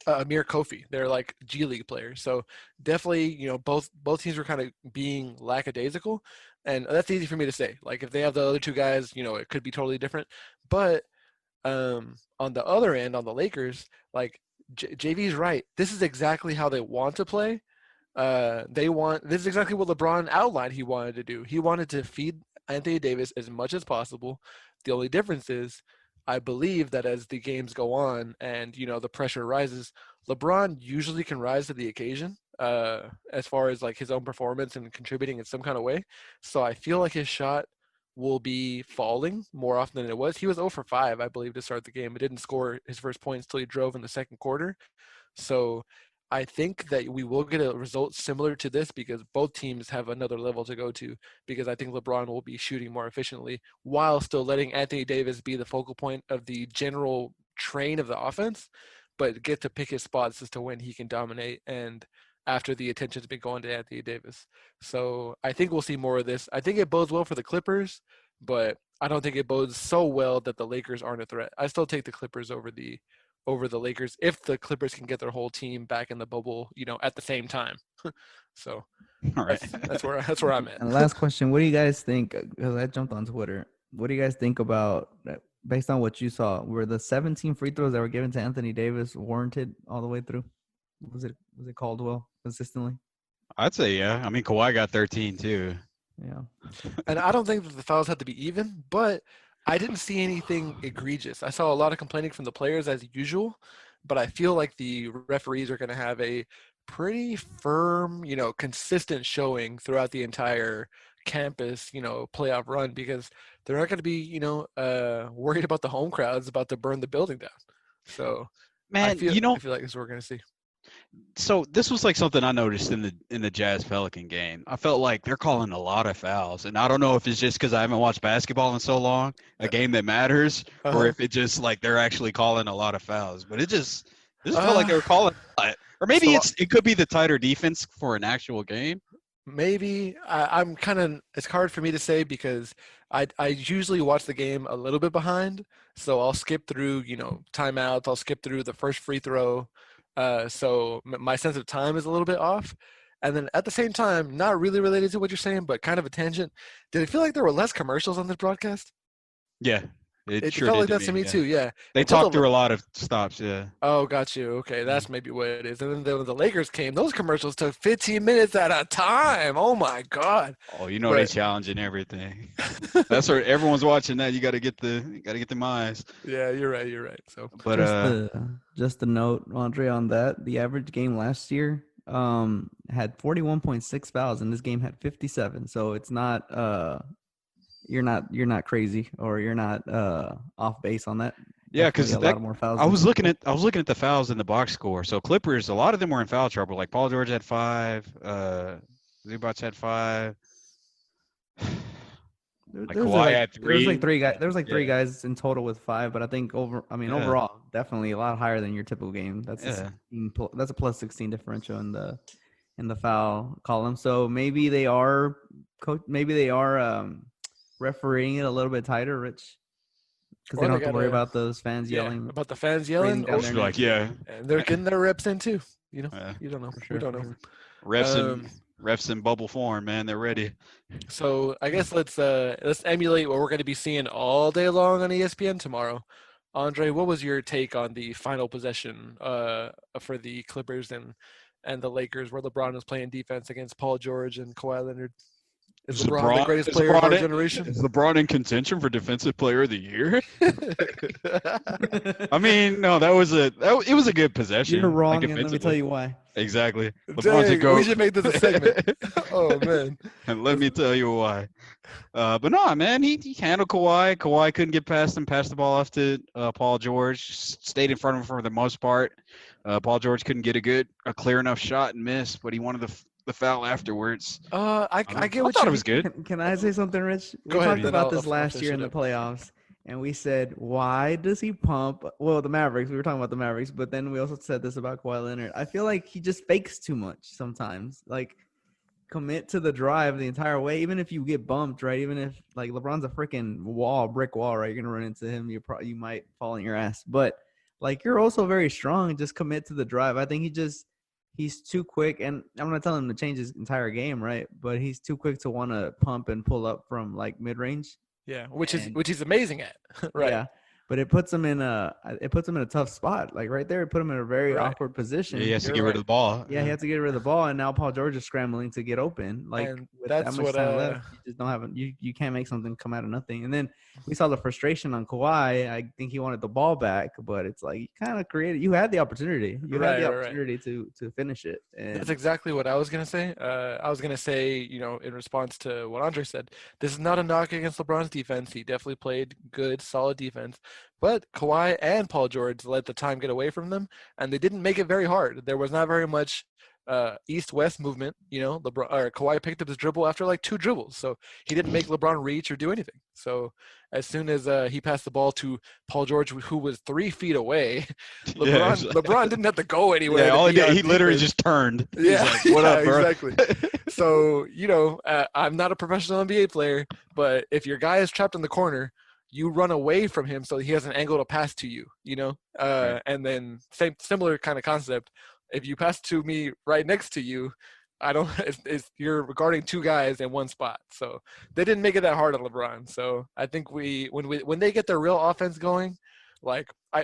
Amir Kofi. They're like G League players. So definitely, both teams were kind of being lackadaisical, and that's easy for me to say. Like if they have the other two guys, it could be totally different. But on the other end, on the Lakers, like JV's right. This is exactly how they want to play. This is exactly what LeBron outlined he wanted to do. He wanted to feed Anthony Davis as much as possible. The only difference is I believe that as the games go on and, the pressure rises, LeBron usually can rise to the occasion as far as like his own performance and contributing in some kind of way. So I feel like his shot will be falling more often than it was. He was 0 for 5, I believe, to start the game. It didn't score his first points until he drove in the second quarter. So I think that we will get a result similar to this because both teams have another level to go to, because I think LeBron will be shooting more efficiently while still letting Anthony Davis be the focal point of the general train of the offense, but get to pick his spots as to when he can dominate and after the attention's been going to Anthony Davis. So I think we'll see more of this. I think it bodes well for the Clippers, but I don't think it bodes so well that the Lakers aren't a threat. I still take the Clippers over the Lakers if the Clippers can get their whole team back in the bubble, at the same time. So All right. that's where I'm at. And last question, what do you guys think? Because I jumped on Twitter. What do you guys think about, based on what you saw, were the 17 free throws that were given to Anthony Davis warranted all the way through? Was it called well consistently? I'd say yeah. I mean, Kawhi got 13 too. Yeah. And I don't think that the fouls had to be even, but I didn't see anything egregious. I saw a lot of complaining from the players as usual, but I feel like the referees are going to have a pretty firm, consistent showing throughout the entire campus, playoff run, because they're not going to be, worried about the home crowds about to burn the building down. So, man, I feel like this is what we're going to see. So this was like something I noticed in the Jazz Pelican game. I felt like they're calling a lot of fouls, and I don't know if it's just because I haven't watched basketball in so long, a game that matters, or if it just like they're actually calling a lot of fouls. But it just felt like they were calling a lot. Or maybe So- it could be the tighter defense for an actual game. Maybe I'm kind of, it's hard for me to say because I usually watch the game a little bit behind, so I'll skip through timeouts, I'll skip through the first free throw, so my sense of time is a little bit off. And then at the same time, not really related to what you're saying, but kind of a tangent. Did it feel like there were less commercials on this broadcast? Yeah, It sure felt did like that to me yeah. too. Yeah, They It felt talked through a lot of stops. Yeah. Oh, got you. Okay, that's maybe what it is. And then when the Lakers came, those commercials took 15 minutes at a time. Oh my God. Oh, they But- challenging everything. That's where everyone's watching that. You got to get them eyes. Yeah, you're right. So But just a note, Andre, on that. The average game last year had 41.6 fouls, and this game had 57. So it's not you're not crazy, or you're not off base on that. yeah, Definitely because a lot more fouls. I was looking at the fouls in the box score. So Clippers, a lot of them were in foul trouble. Like Paul George had 5, Zubac had 5. Like Kawhi had 3. There was like 3 guys. There was like 3 Yeah. guys in total with 5, but I think overall, definitely a lot higher than your typical game. That's that's a plus 16 differential in the foul column. So maybe they are refereeing it a little bit tighter, Rich, because Or they don't they have to worry gotta- about those fans yelling. about the fans yelling. down their Like, neck. And they're getting their reps in too. You don't know. For sure, We don't for know. sure. refs in bubble form, man. They're ready. So I guess let's emulate what we're going to be seeing all day long on ESPN tomorrow. Andre, what was your take on the final possession for the Clippers and the Lakers, where LeBron was playing defense against Paul George and Kawhi Leonard? Is LeBron the greatest player of our generation? Is LeBron in contention for Defensive Player of the Year? I mean, no, it was a good possession. You're wrong, like, and let me tell you why. Exactly. Dang, a goat. we should make this a segment. Oh man. And let me tell you why. But no, man, he handled Kawhi. Kawhi couldn't get past him, passed the ball off to Paul George, stayed in front of him for the most part. Paul George couldn't get a clear enough shot and miss, but he wanted the foul afterwards. I get what thought you it was good. Can I say something, Rich? Go We ahead, talked then about I'll this last finish year it in the up. playoffs, and we said, why does he pump? Well, the Mavericks. We were talking about the Mavericks, but then we also said this about Kawhi Leonard. I feel like he just fakes too much sometimes. Like, commit to the drive the entire way, even if you get bumped, right? Even if like LeBron's a freaking brick wall, right? You're gonna run into him. You might fall on your ass, but like you're also very strong. Just commit to the drive. I think he's too quick, and I'm not telling him to change his entire game, right? But he's too quick to want to pump and pull up from like mid range. Yeah, which he's amazing at. Right. Yeah. But it puts him in a tough spot. Like right there, it put him in a very Right. awkward position. Yeah, he has to You're get rid right. of the ball. Yeah, he had to get rid of the ball, and now Paul George is scrambling to get open. Like And with that's that much what, time left, you just don't have you can't make something come out of nothing. And then we saw the frustration on Kawhi. I think he wanted the ball back, but it's like you kind of created. You had the opportunity. You had the opportunity to finish it. And That's exactly what I was gonna say. I was gonna say, in response to what Andre said, this is not a knock against LeBron's defense. He definitely played good, solid defense. But Kawhi and Paul George let the time get away from them, and they didn't make it very hard. There was not very much east-west movement. Kawhi picked up his dribble after like 2 dribbles, so he didn't make LeBron reach or do anything. So as soon as he passed the ball to Paul George, who was 3 feet away, LeBron didn't have to go anywhere. Yeah, all he did, he defense. literally just turned. Yeah, He's like, what up, bro? Exactly. So I'm not a professional NBA player, but if your guy is trapped in the corner, you run away from him so he has an angle to pass to you. Right. And then similar kind of concept. If you pass to me right next to you, you're guarding 2 guys in one spot. So they didn't make it that hard on LeBron. So I think when they get their real offense going,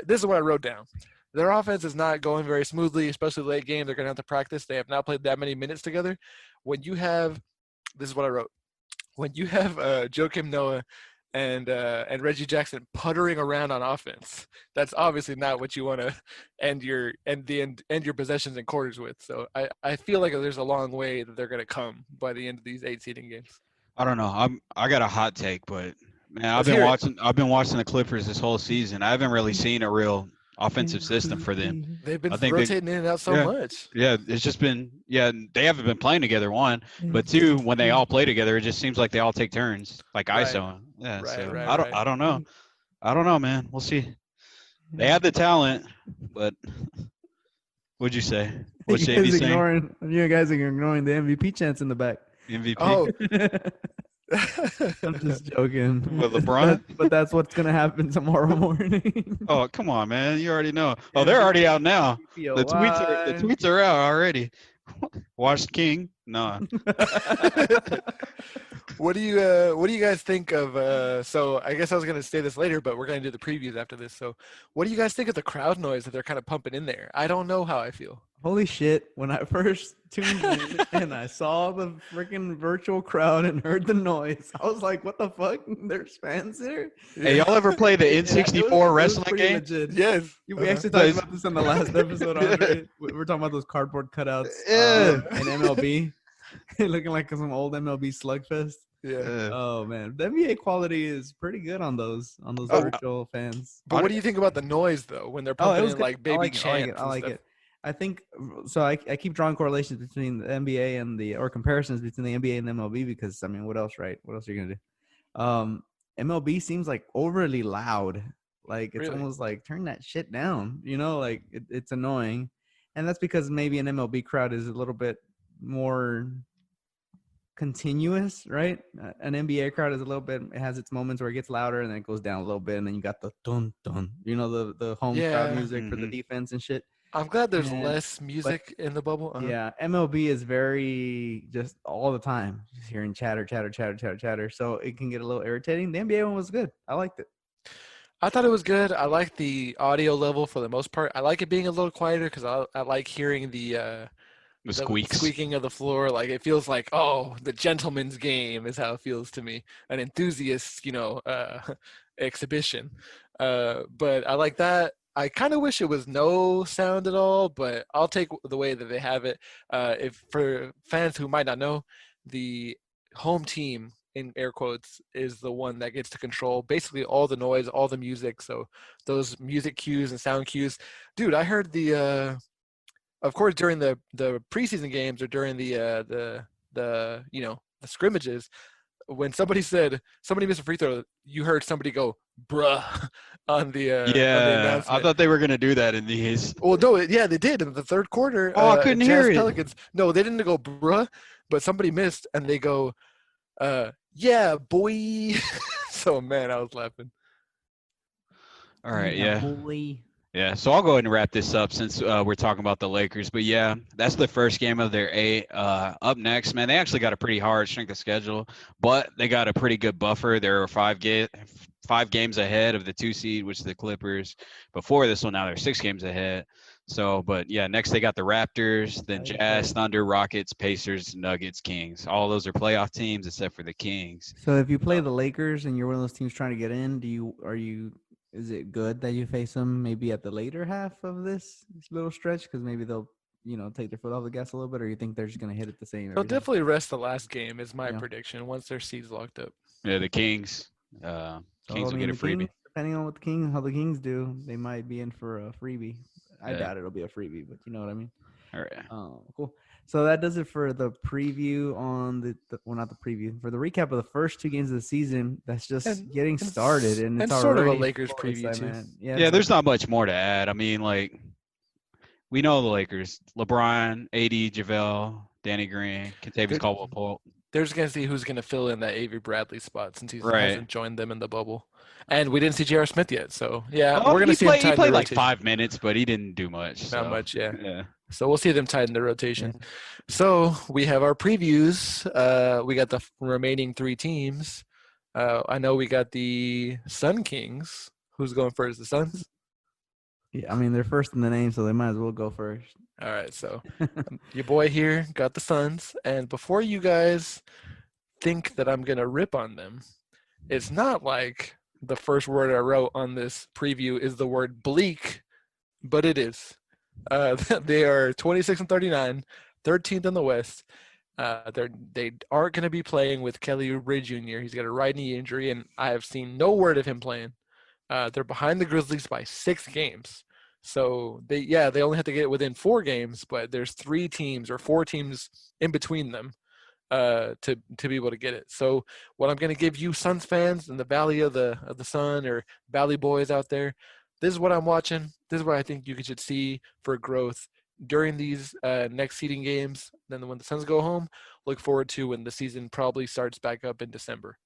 this is what I wrote down. Their offense is not going very smoothly, especially late game. They're going to have to practice. They have not played that many minutes together. This is what I wrote. When you have Joakim Noah and Reggie Jackson puttering around on offense, that's obviously not what you want to end your possessions and quarters with. So I feel like there's a long way that they're going to come by the end of these 8 seeding games. I don't know. I got a hot take, but man, I've Let's been watching the Clippers this whole season. I haven't really seen a real offensive system for them. They've been I think rotating in and out so much. Yeah, it's just been they haven't been playing together, 1, but 2, when they all play together, it just seems like they all take turns, like Right. ISO. Yeah, Right, so right, I don't know. I don't know, man. We'll see. They have the talent, but What'd you say? You What's guys JV saying? you guys are ignoring the MVP chance in the back. MVP. Oh. I'm just joking. With LeBron? But that's what's gonna happen tomorrow morning. Oh, come on, man. You already know. Oh, MVP, they're already out now. The POI. tweets are out already. Watch King. No. What do you guys think of so I guess I was gonna say this later, but we're gonna do the previews after this. So what do you guys think of the crowd noise that they're kind of pumping in there? I don't know how I feel. Holy shit, when I first tuned in and I saw the freaking virtual crowd and heard the noise, I was like, what the fuck? There's fans there? Hey, y'all ever play the Yeah, N64 wrestling pretty game? legit. Yes. We actually talked about this in the last episode, Andre. We were talking about those cardboard cutouts in MLB. Looking like some old MLB slugfest. Yeah. Oh man, the NBA quality is pretty good on those virtual fans. But what do you think about the noise though when they're pumping in like baby chants? I like it. I think so. I keep drawing correlations between the NBA and or comparisons between the NBA and the MLB because I mean, what else, right? What else are you gonna do? MLB seems like overly loud. Like it's almost like turn that shit down. You know, like it's annoying, and that's because maybe an MLB crowd is a little bit more continuous, right? An NBA crowd is a little bit, it has its moments where it gets louder and then it goes down a little bit, and then you got the dun dun, you know, the home crowd music for the defense and shit. I'm glad there's less music in the bubble. Yeah, MLB is very just all the time just hearing chatter. So it can get a little irritating. The NBA one was good. I liked it. I thought it was good. I like the audio level for the most part. I like it being a little quieter because I like hearing the squeaking of the floor. Like it feels like, oh, the gentleman's game is how it feels to me. An enthusiast, exhibition. But I like that. I kind of wish it was no sound at all, but I'll take the way that they have it. If for fans who might not know, the home team, in air quotes, is the one that gets to control basically all the noise, all the music. So those music cues and sound cues. Dude, I heard of course, during the preseason games or during the scrimmages, when somebody missed a free throw, you heard somebody go bruh on the announcement. I thought they were gonna do that in these. Well, no, they did in the third quarter. Oh, I couldn't hear it. Pelicans. No, they didn't go bruh, but somebody missed and they go, yeah, boy. So man, I was laughing. All right, yeah. Boy. Yeah, so I'll go ahead and wrap this up since we're talking about the Lakers. But yeah, that's the first game of their 8. Up next, man, they actually got a pretty hard strength of schedule, but they got a pretty good buffer. They're 5 games ahead of the 2 seed, which is the Clippers. Before this one, now they're 6 games ahead. So, but yeah, next they got the Raptors, then Jazz, Thunder, Rockets, Pacers, Nuggets, Kings. All those are playoff teams except for the Kings. So if you play the Lakers and you're one of those teams trying to get in, is it good that you face them maybe at the later half of this little stretch? Because maybe they'll, take their foot off the gas a little bit, or you think they're just going to hit it the same? They'll definitely rest the last game is my prediction once their seed's locked up. Yeah, the Kings. Kings will get a freebie. Depending on how the Kings do, they might be in for a freebie. I doubt it'll be a freebie, but you know what I mean? All right. Oh, cool. So that does it for the preview on not the preview, for the recap of the first 2 games of the season. That's just getting started, and it's sort of a already Lakers preview too. Yeah, there's not much more to add. I mean, like, we know the Lakers: LeBron, AD, JaVale, Danny Green, Kentavious Caldwell-Pope. They're just gonna see who's gonna fill in that Avery Bradley spot since he hasn't joined them in the bubble. And we didn't see J.R. Smith yet, so yeah, we're gonna see him tighten he played the like rotation. 5 minutes, but he didn't do much. Not much, yeah. Yeah. So we'll see them tighten the rotation. Yeah. So we have our previews. We got the remaining 3 teams. I know we got the Sun Kings. Who's going first? The Suns? Yeah, I mean, they're first in the name, so they might as well go first. All right, so your boy here got the Suns. And before you guys think that I'm going to rip on them, it's not like the first word I wrote on this preview is the word bleak, but it is. They are 26-39, 13th in the West. They aren't going to be playing with Kelly Oubre Jr. He's got a right knee injury, and I have seen no word of him playing. They're behind the Grizzlies by 6 games. So they only have to get within 4 games, but there's 3 teams or 4 teams in between them to be able to get it. So what I'm going to give you Suns fans in the Valley of the Sun or Valley boys out there, this is what I'm watching. This is what I think you should see for growth during these next seeding games. Then when the Suns go home, look forward to when the season probably starts back up in December.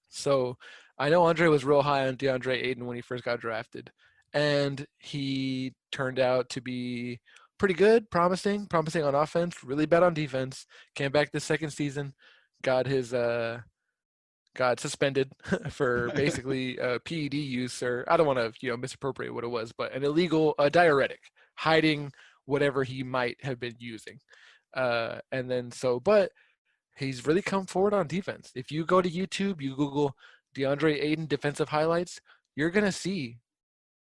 So I know Andre was real high on DeAndre Ayton when he first got drafted, and he turned out to be pretty good, promising on offense, really bad on defense. Came back this second season, got his got suspended for basically PED use, or I don't want to misappropriate what it was, but an illegal diuretic, hiding whatever he might have been using. And then but he's really come forward on defense. If you go to YouTube, you Google DeAndre Ayton defensive highlights, you're going to see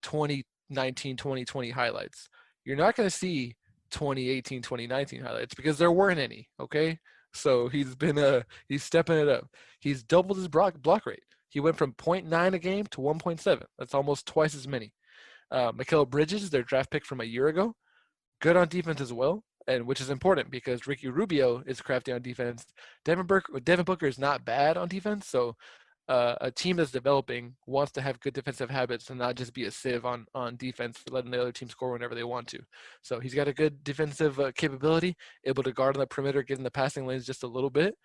2019, 2020 highlights. You're not going to see 2018, 2019 highlights because there weren't any, okay? So he's stepping it up. He's doubled his block rate. He went from 0.9 a game to 1.7. That's almost twice as many. Mikal Bridges, their draft pick from a year ago, good on defense as well, and which is important because Ricky Rubio is crafty on defense. Devin Booker is not bad on defense, so a team that's developing wants to have good defensive habits and not just be a sieve on defense for letting the other team score whenever they want to. So he's got a good defensive capability, able to guard on the perimeter, get in the passing lanes just a little bit.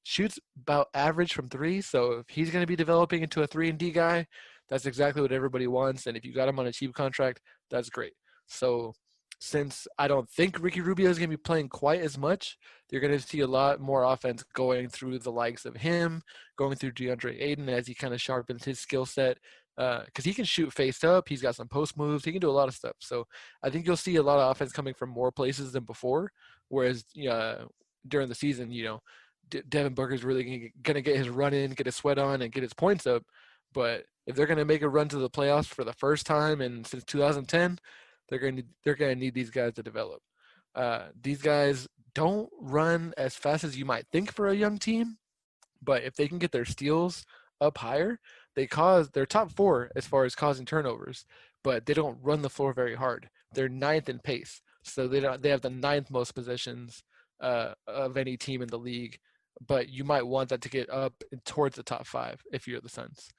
Shoots about average from three, so if he's going to be developing into a 3-and-D guy, that's exactly what everybody wants, and if you got him on a cheap contract, that's great. So since I don't think Ricky Rubio is going to be playing quite as much, you're going to see a lot more offense going through the likes of him, going through DeAndre Ayton as he kind of sharpens his skill set, because he can shoot face up. He's got some post moves. He can do a lot of stuff. So I think you'll see a lot of offense coming from more places than before, whereas during the season, Devin Booker's really going to get his run in, get his sweat on, and get his points up. But if they're going to make a run to the playoffs for the first time since 2010, they're going to need these guys to develop. These guys don't run as fast as you might think for a young team, but if they can get their steals up higher, they're top 4 as far as causing turnovers, but they don't run the floor very hard. They're 9th in pace, so they have the 9th most possessions of any team in the league. But you might want that to get up towards the top 5 if you're the Suns.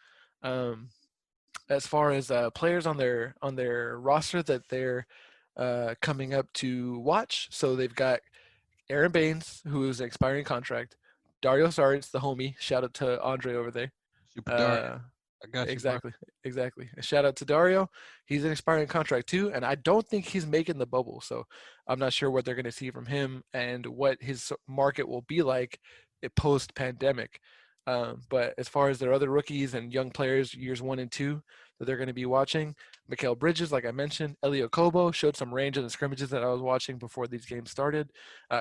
As far as players on their roster that they're coming up to watch, so they've got Aaron Baines, who is an expiring contract. Dario Saric, the homie. Shout out to Andre over there. Super Dario. I got you. Exactly. A shout out to Dario. He's an expiring contract too, and I don't think he's making the bubble. So I'm not sure what they're going to see from him and what his market will be like post-pandemic. But as far as their other rookies and young players, years 1 and 2, that they're going to be watching, Mikal Bridges, like I mentioned, Elio Kobo showed some range in the scrimmages that I was watching before these games started.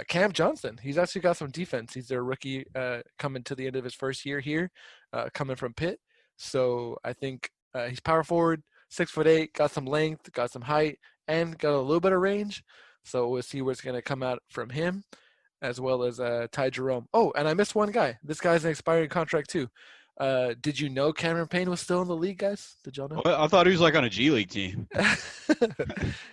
Cam Johnson, he's actually got some defense. He's their rookie coming to the end of his first year here, coming from Pitt. So I think he's power forward, 6'8", got some length, got some height, and got a little bit of range. So we'll see what's going to come out from him, as well as Ty Jerome. Oh, and I missed one guy. This guy's an expiring contract too. Did you know Cameron Payne was still in the league, guys? Did y'all know? Well, I thought he was like on a G League team.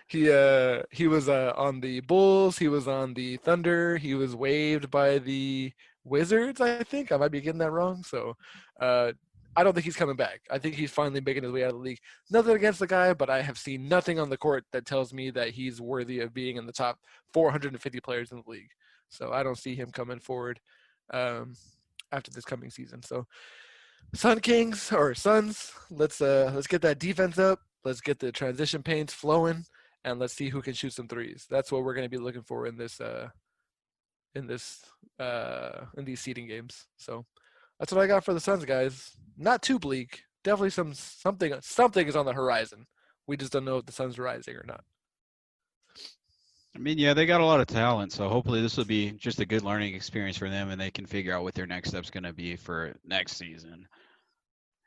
He was on the Bulls. He was on the Thunder. He was waived by the Wizards, I think. I might be getting that wrong. So I don't think he's coming back. I think he's finally making his way out of the league. Nothing against the guy, but I have seen nothing on the court that tells me that he's worthy of being in the top 450 players in the league. So I don't see him coming forward after this coming season. So Suns, let's get that defense up. Let's get the transition paints flowing, and let's see who can shoot some threes. That's what we're going to be looking for in these seeding games. So that's what I got for the Suns, guys. Not too bleak. Definitely something is on the horizon. We just don't know if the sun's rising or not. I mean, yeah, they got a lot of talent, so hopefully this will be just a good learning experience for them, and they can figure out what their next step's going to be for next season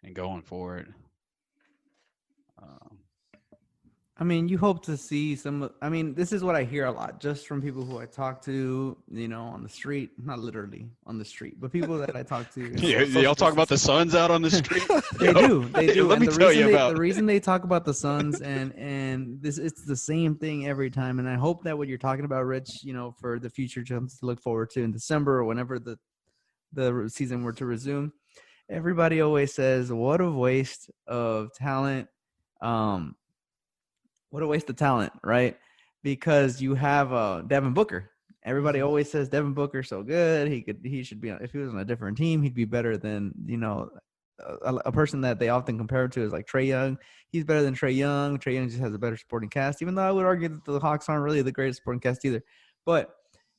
and going forward. I mean, you hope to see this is what I hear a lot just from people who I talk to, on the street, not literally on the street, but people that I talk to. Yeah, y'all talk about the Suns out on the street? They do. Let me tell you about the reason they talk about the Suns and it's the same thing every time. And I hope that what you're talking about, Rich, for the future jumps to look forward to in December or whenever the season were to resume, everybody always says, what a waste of talent. What a waste of talent, right? because you have Devin Booker. Everybody always says Devin Booker's so good. He should be if he was on a different team, he'd be better than a person that they often compare him to is like Trae Young. He's better than Trae Young. Trae Young just has a better supporting cast, even though I would argue that the Hawks aren't really the greatest supporting cast either. But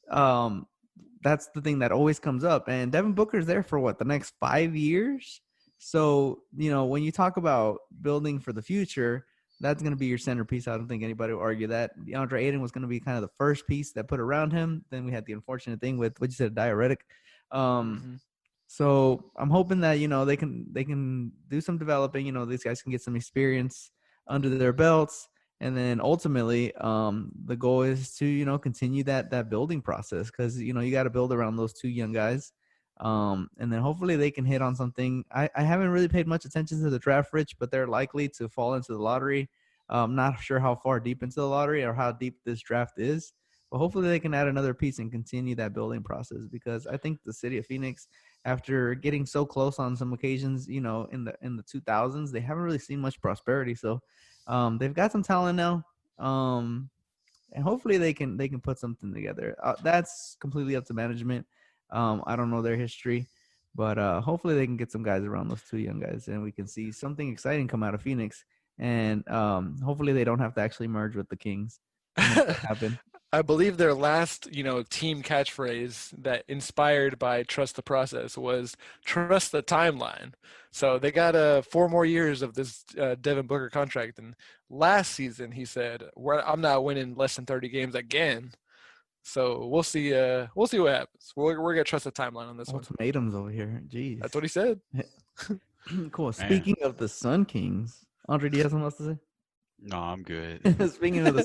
that's the thing that always comes up. And Devin Booker's there for the next 5 years. So, when you talk about building for the future, that's going to be your centerpiece. I don't think anybody will argue that. DeAndre Ayton was going to be kind of the first piece that put around him. Then we had the unfortunate thing with what you said, diuretic. So I'm hoping that they can do some developing. These guys can get some experience under their belts, and then ultimately, the goal is to continue that building process because you got to build around those two young guys. And then hopefully they can hit on something. I haven't really paid much attention to the draft, Rich, but they're likely to fall into the lottery. I'm not sure how far deep into the lottery or how deep this draft is, but hopefully they can add another piece and continue that building process because I think the city of Phoenix, after getting so close on some occasions, in the 2000s, they haven't really seen much prosperity. So they've got some talent now. And hopefully they can put something together. That's completely up to management. I don't know their history, but hopefully they can get some guys around those two young guys, and we can see something exciting come out of Phoenix. And hopefully they don't have to actually merge with the Kings to make that happen. I believe their last, team catchphrase that inspired by "Trust the Process" was "Trust the Timeline." So they got 4 more years of this Devin Booker contract, and last season he said, "I'm not winning less than 30 games again." So we'll see. We'll see what happens. We're gonna trust the timeline on this one. Ultimatums over here. Jeez. That's what he said. Cool. Speaking of the Sun Kings, Andre, do you have something else to say? No, I'm good. Speaking of the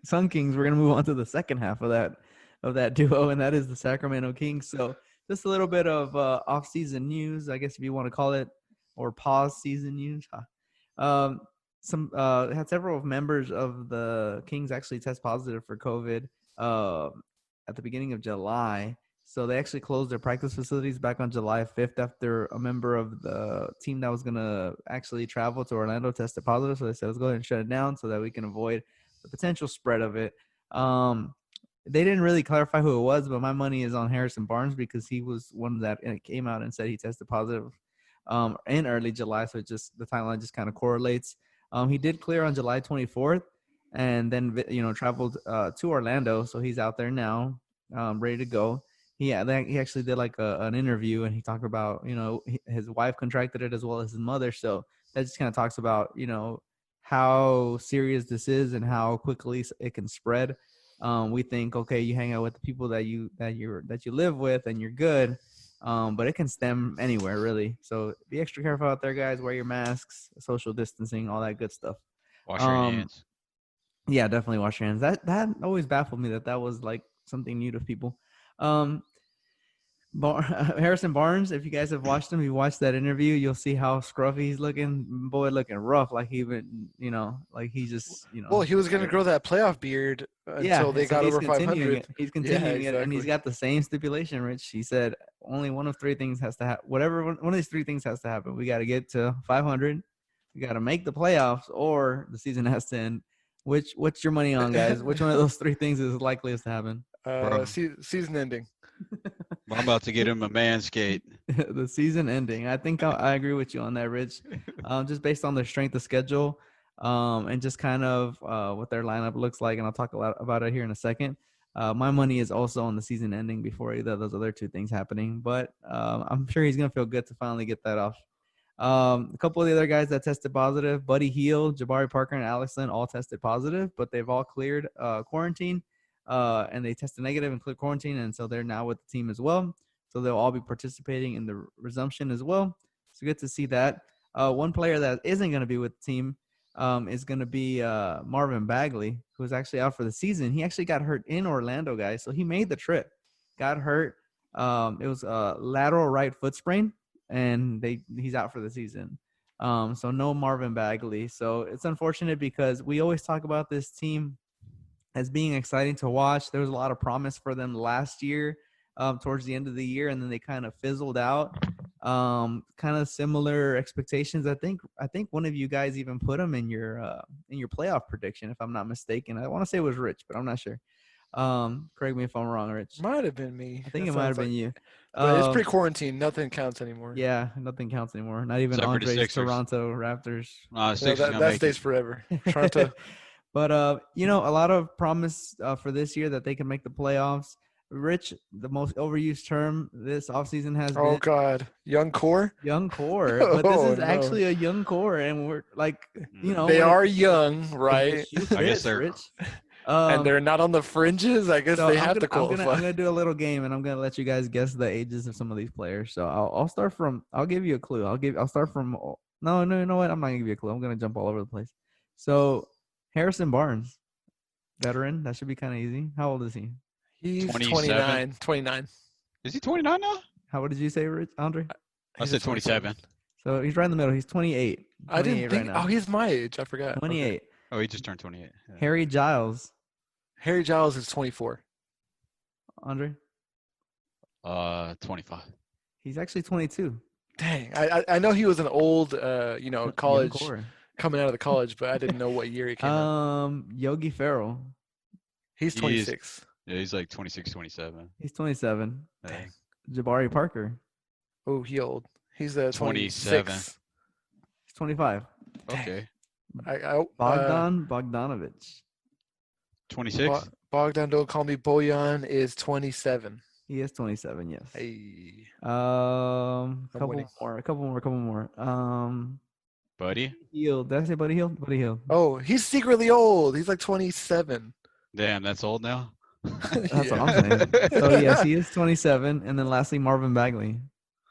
Sun Kings, we're gonna move on to the second half of that duo, and that is the Sacramento Kings. So just a little bit of off-season news, I guess if you want to call it, or pause-season news. Had several members of the Kings actually test positive for COVID at the beginning of July. So they actually closed their practice facilities back on July 5th after a member of the team that was going to actually travel to Orlando tested positive. So they said, let's go ahead and shut it down so that we can avoid the potential spread of it. They didn't really clarify who it was, but my money is on Harrison Barnes because he was one that came out and said he tested positive in early July. So the timeline just kind of correlates. He did clear on July 24th. And then, traveled to Orlando. So he's out there now, ready to go. He actually did like an interview, and he talked about, his wife contracted it as well as his mother. So that just kind of talks about, how serious this is and how quickly it can spread. We think, okay, you hang out with the people that you live with and you're good. But it can stem anywhere really. So be extra careful out there, guys. Wear your masks, social distancing, all that good stuff. Wash your hands. Yeah, definitely wash your hands. That always baffled me that was like something new to people. Harrison Barnes, if you guys have watched him, you watched that interview, you'll see how scruffy he's looking. Boy, looking rough, like he even, like he just, Well, he was going to grow that playoff beard until they got over 500. He's continuing it, and he's got the same stipulation, Rich. He said only one of 3 things has to happen. Whatever one of these 3 things has to happen. We got to get to 500. We got to make the playoffs, or the season has to end. What's your money on, guys? Which one of those 3 things is likeliest to happen? Season ending. I'm about to get him a Manscaped. The season ending. I think I agree with you on that, Rich. Just based on their strength of schedule, and just kind of what their lineup looks like, and I'll talk a lot about it here in a second. My money is also on the season ending before either of those other 2 things happening, but I'm sure he's gonna feel good to finally get that off. A couple of the other guys that tested positive, Buddy Hield, Jabari Parker, and Alex Len all tested positive, but they've all cleared quarantine, and they tested negative and cleared quarantine, and so they're now with the team as well. So they'll all be participating in the resumption as well. So good to see that. One player that isn't going to be with the team is going to be Marvin Bagley, who's actually out for the season. He actually got hurt in Orlando, guys, so he made the trip. Got hurt. It was a lateral right foot sprain. And he's out for the season. So no Marvin Bagley. So it's unfortunate because we always talk about this team as being exciting to watch. There was a lot of promise for them last year towards the end of the year, and then they kind of fizzled out. Kind of similar expectations. I think one of you guys even put him in your playoff prediction, if I'm not mistaken. I want to say it was Rich, but I'm not sure. Correct me if I'm wrong, Rich. Might have been me. I think That it might have sounds been you. But it's pre-quarantine. Nothing counts anymore. Yeah, nothing counts anymore. Not even Except for the Andre's Sixers. Toronto Raptors. Sixers gonna that make stays it. forever. Toronto. But you know, a lot of promise for this year that they can make the playoffs. Rich, the most overused term this offseason has Oh been God, young core. young core. But this Oh, is no. actually a young core, and we're like, you know, They when are it- young, if the right? shoe I guess fits, they're- Rich. And they're not on the fringes. I guess So they have to qualify. I'm gonna do a little game, and I'm gonna let you guys guess the ages of some of these players. So I'll start from. I'll give you a clue. I'll start from. No, you know what? I'm not gonna give you a clue. I'm gonna jump all over the place. So Harrison Barnes, veteran. That should be kind of easy. How old is he? He's 27. 29. Is he 29 now? How old did you say, Rich, Andre? I said 27. So he's right in the middle. He's 28. I didn't 28 think. right now. Oh, he's my age. I forgot. 28. Okay. Oh, he just turned 28. Yeah. Harry Giles. Harry Giles is 24. Andre. 25. He's actually 22. Dang, I know he was an old, Young college core. coming out of the college, but I didn't know what year he came out. Yogi Ferrell. He's 26. Yeah, he's like 26, 27. He's 27. Yeah. Jabari Parker. Oh, he old. He's 27. 26. He's 25. Okay. Bogdanovich. 26? Bogdan, don't call me Boyan, is 27. He is 27. Yes. Hey. Couple winning. more. Buddy? Hield. Did I say Buddy Hield? Buddy Hield. Oh, he's secretly old. He's like 27. Damn, that's old now? That's what I'm saying. So yes, he is 27. And then lastly, Marvin Bagley.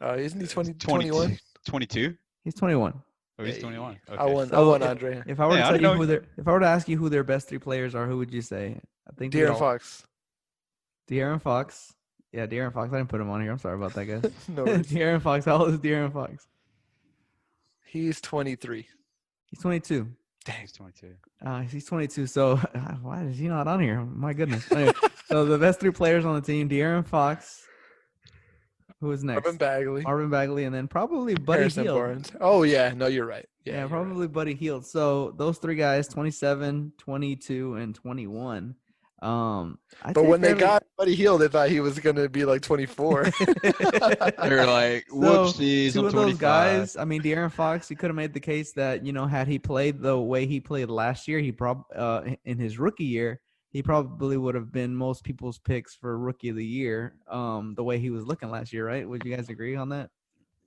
Isn't he 21? 22? He's 21. Oh, he's Hey, 21. Okay. I won, So Andre. If I were Hey, to I tell didn't you know- if I were to ask you who their best three players are, who would you say? I think De'Aaron Fox. De'Aaron Fox. Yeah, De'Aaron Fox. I didn't put him on here. I'm sorry about that, guys. No worries. De'Aaron Fox. How old is De'Aaron Fox? He's 23. He's 22. Dang. He's 22. He's 22. So why is he not on here? My goodness. Anyway, so the best three players on the team: De'Aaron Fox. Who is next? Marvin Bagley, and then probably Buddy Harrison Hield. Barnes. Oh, yeah. No, you're right. Yeah, you're probably Buddy Hield. So those three guys, 27, 22, and 21. But when they got Buddy Hield, they thought he was going to be like 24. They're like, whoopsies, two I'm of 25. those guys, I mean, De'Aaron Fox, you could have made the case that, you know, had he played the way he played last year, he probably in his rookie year, he probably would have been most people's picks for rookie of the year. The way he was looking last year, right? Would you guys agree on that?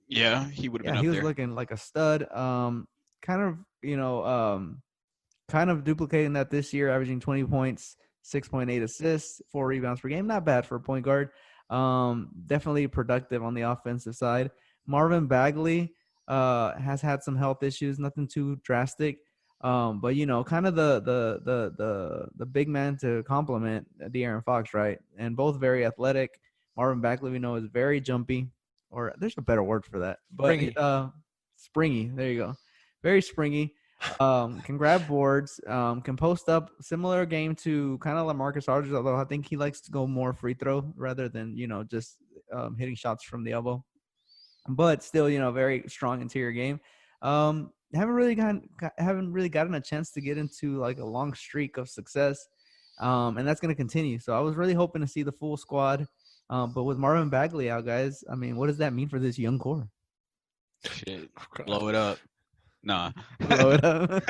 Yeah, he would have been Yeah, up he was there. looking like a stud. Kind of duplicating that this year, averaging 20 points, 6.8 assists, 4 rebounds per game. Not bad for a point guard. Definitely productive on the offensive side. Marvin Bagley has had some health issues, nothing too drastic. But you know, kind of the big man to complement De'Aaron Fox, right? And both very athletic. Marvin Bagley, we know, is very jumpy, or there's a better word for that. But springy. There you go. Very springy. Can grab boards. Can post up. Similar game to kind of LaMarcus Aldridge, although I think he likes to go more free throw rather than, you know, just hitting shots from the elbow. But still, you know, very strong interior game. Haven't really gotten a chance to get into like a long streak of success, and that's going to continue. So I was really hoping to see the full squad, but with Marvin Bagley out, guys, I mean, what does that mean for this young core? Shit, blow it up. Nah. Blow it up.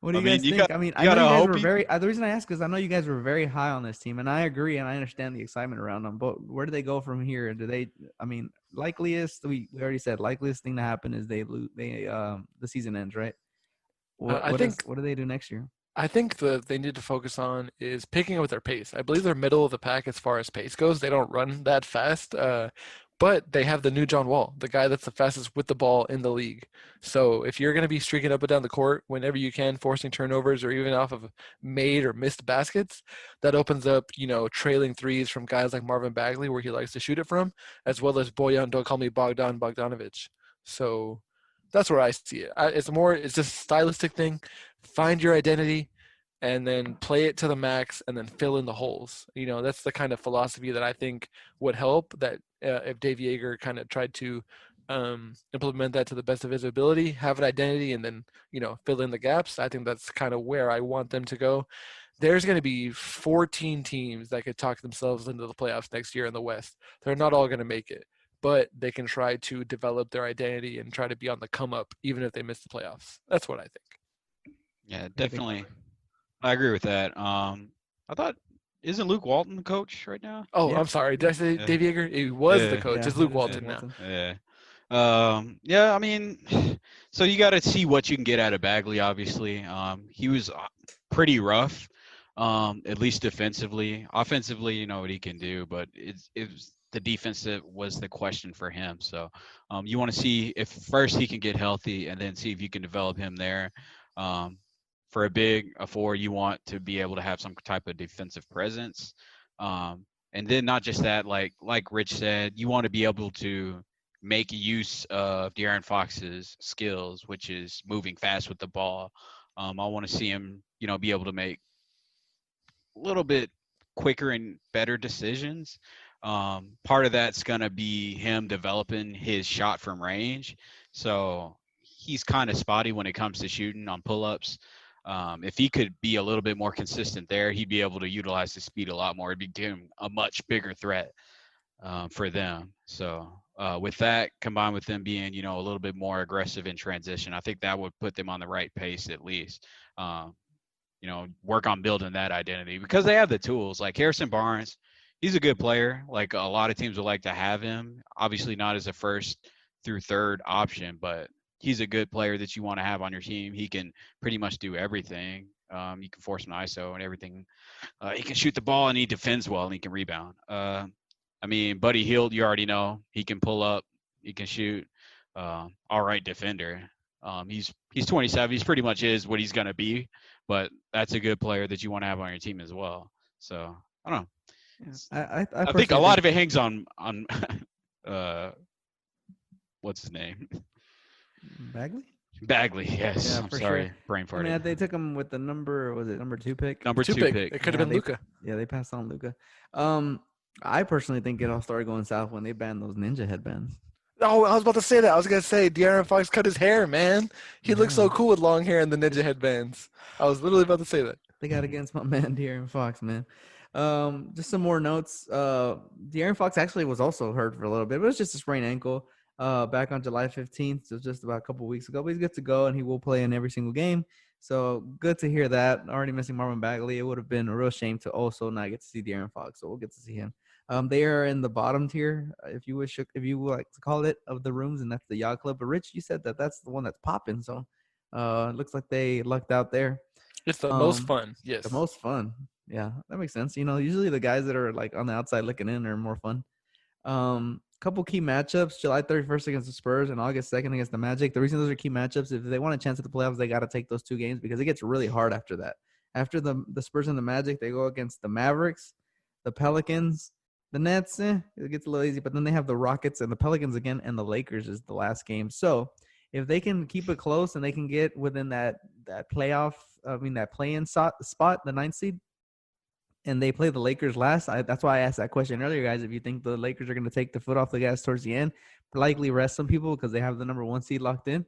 What do you guys think? I mean, I know you guys were very. The reason I ask is I know you guys were very high on this team, and I agree, and I understand the excitement around them. But where do they go from here? Do they? I mean, likeliest we already said likeliest thing to happen is they lose. The season ends, right? What do they do next year? I think they need to focus on is picking up with their pace. I believe they're middle of the pack as far as pace goes. They don't run that fast, but they have the new John Wall, the guy that's the fastest with the ball in the league. So if you're going to be streaking up and down the court whenever you can, forcing turnovers or even off of made or missed baskets, that opens up, you know, trailing threes from guys like Marvin Bagley where he likes to shoot it from, as well as Boyan, don't call me Bogdanovich. So that's where I see it. It's just a stylistic thing. Find your identity, and then play it to the max and then fill in the holes. That's the kind of philosophy that I think would help, that if Dave Yeager kind of tried to implement that to the best of his ability, have an identity, and then, fill in the gaps. I think that's kind of where I want them to go. There's going to be 14 teams that could talk themselves into the playoffs next year in the West. They're not all going to make it, but they can try to develop their identity and try to be on the come up, even if they miss the playoffs. That's what I think. Yeah, definitely. I agree with that. I thought, isn't Luke Walton the coach right now? Oh, Yeah. I'm sorry. Did I say Yeah. Dave Yeager? He was the Yeah. coach. Yeah, It's Luke it is Walton Luke now. Yeah. Yeah, I mean, so you got to see what you can get out of Bagley, obviously. He was pretty rough, at least defensively. Offensively, you know what he can do, but it was the defense that was the question for him. So you want to see if first he can get healthy, and then see if you can develop him there. For a four, you want to be able to have some type of defensive presence. And then not just that, like Rich said, you want to be able to make use of De'Aaron Fox's skills, which is moving fast with the ball. I want to see him, be able to make a little bit quicker and better decisions. Part of that's going to be him developing his shot from range. So he's kind of spotty when it comes to shooting on pull-ups. If he could be a little bit more consistent there, he'd be able to utilize his speed a lot more. It'd become a much bigger threat for them. So with that, combined with them being, a little bit more aggressive in transition, I think that would put them on the right pace at least. Work on building that identity because they have the tools. Like Harrison Barnes, he's a good player. Like a lot of teams would like to have him. Obviously not as a first through third option, but he's a good player that you want to have on your team. He can pretty much do everything. You can force an ISO and everything. He can shoot the ball and he defends well and he can rebound. Buddy Hield, you already know he can pull up, he can shoot. All right defender. He's 27. He's pretty much is what he's gonna be, but that's a good player that you want to have on your team as well. So I don't know. Yeah. I think a lot of it hangs on what's his name? Bagley. Yes. Yeah, I'm for sorry, sure. brain I farted. mean, they took him with the number 2 pick? Number two pick. It could have been Luka. Yeah, they passed on Luka. I personally think it all started going south when they banned those ninja headbands. Oh, I was about to say that. I was going to say De'Aaron Fox cut his hair, man. He looks so Yeah. cool with long hair and the ninja headbands. I was literally about to say that. They got against my man De'Aaron Fox, man. Just some more notes. De'Aaron Fox actually was also hurt for a little bit, but it was just a sprained ankle. Back on July 15th, so just about a couple weeks ago. But he's good to go, and he will play in every single game. So good to hear that. Already missing Marvin Bagley. It would have been a real shame to also not get to see De'Aaron Fox. So we'll get to see him. They are in the bottom tier, if you would like to call it, of the rooms, and that's the Yacht Club. But Rich, you said that's the one that's popping. So it looks like they lucked out there. It's the most fun. Yes. The most fun. Yeah, that makes sense. Usually the guys that are like on the outside looking in are more fun. Couple key matchups: July 31st against the Spurs and August 2nd against the Magic. The reason those are key matchups, if they want a chance at the playoffs, they got to take those two games because it gets really hard after that. After the Spurs and the Magic, they go against the Mavericks, the Pelicans, the Nets. It gets a little easy, but then they have the Rockets and the Pelicans again, and the Lakers is the last game. So if they can keep it close and they can get within that playoff, that play-in spot, the 9th seed, and they play the Lakers last. That's why I asked that question earlier, guys. If you think the Lakers are going to take the foot off the gas towards the end, likely rest some people because they have the number 1 seed locked in,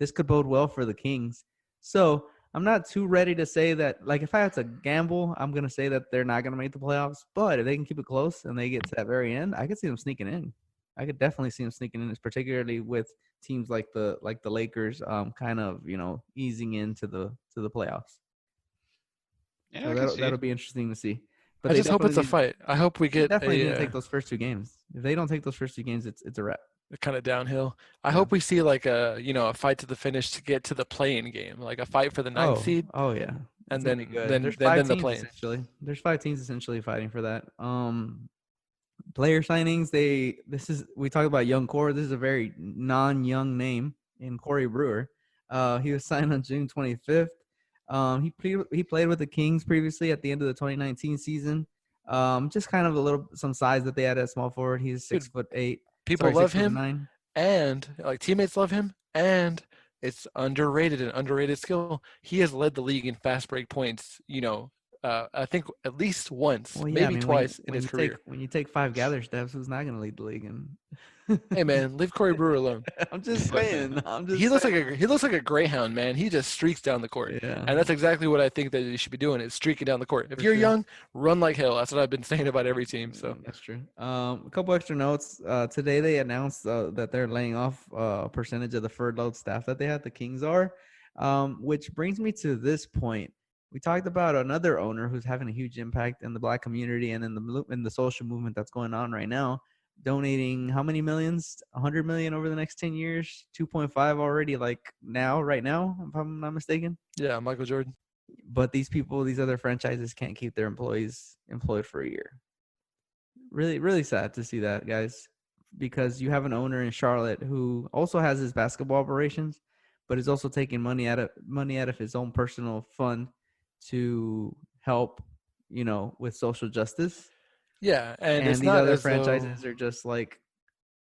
this could bode well for the Kings. So I'm not too ready to say that. Like, if I had to gamble, I'm going to say that they're not going to make the playoffs. But if they can keep it close and they get to that very end, I could see them sneaking in. I could definitely see them sneaking in, particularly with teams like the Lakers, kind of easing into the playoffs. Yeah, so that'll be interesting to see. But I just hope it's a fight. I hope we get definitely need to take those first 2 games. If they don't take those first 2 games, it's a wrap. Kind of downhill. I hope we see like a fight to the finish to get to the play-in game, like a fight for the 9th seed. Oh yeah, and then there's 5 the teams play-in. essentially. There's 5 teams essentially fighting for that. Player signings. We talked about young core. This is a very non-young name in Corey Brewer. He was signed on June 25th. He played with the Kings previously at the end of the 2019 season. Just kind of some size that they had at small forward. He's 6'8". People love 6'9". him, and like teammates love him, and It's underrated, an underrated skill. He has led the league in fast break points, I think at least once, Well, yeah, I maybe mean, twice in his career. when you take 5 gather steps, who's not going to lead the league? Hey man, leave Corey Brewer alone. I'm just saying. I'm He just looks like saying. he looks like a greyhound, man. He just streaks down the court, Yeah, and that's exactly what I think that you should be doing is streaking down the court. If for you're sure. young, run like hell. That's what I've been saying about every team. So That's true. A couple extra notes. Today they announced that they're laying off a percentage of the furloughed staff that they had. The Kings are, which brings me to this point. We talked about another owner who's having a huge impact in the Black community and in the social movement that's going on right now. Donating how many millions? 100 million over the next 10 years. 2.5 already, like right now, if I'm not mistaken. yeah, Michael Jordan. But these people, these other franchises can't keep their employees employed for a year. Really, really sad to see that, guys, because you have an owner in Charlotte who also has his basketball operations, but is also taking money out of his own personal fund to help, with social justice. Yeah, and And it's these not other as though franchises are just like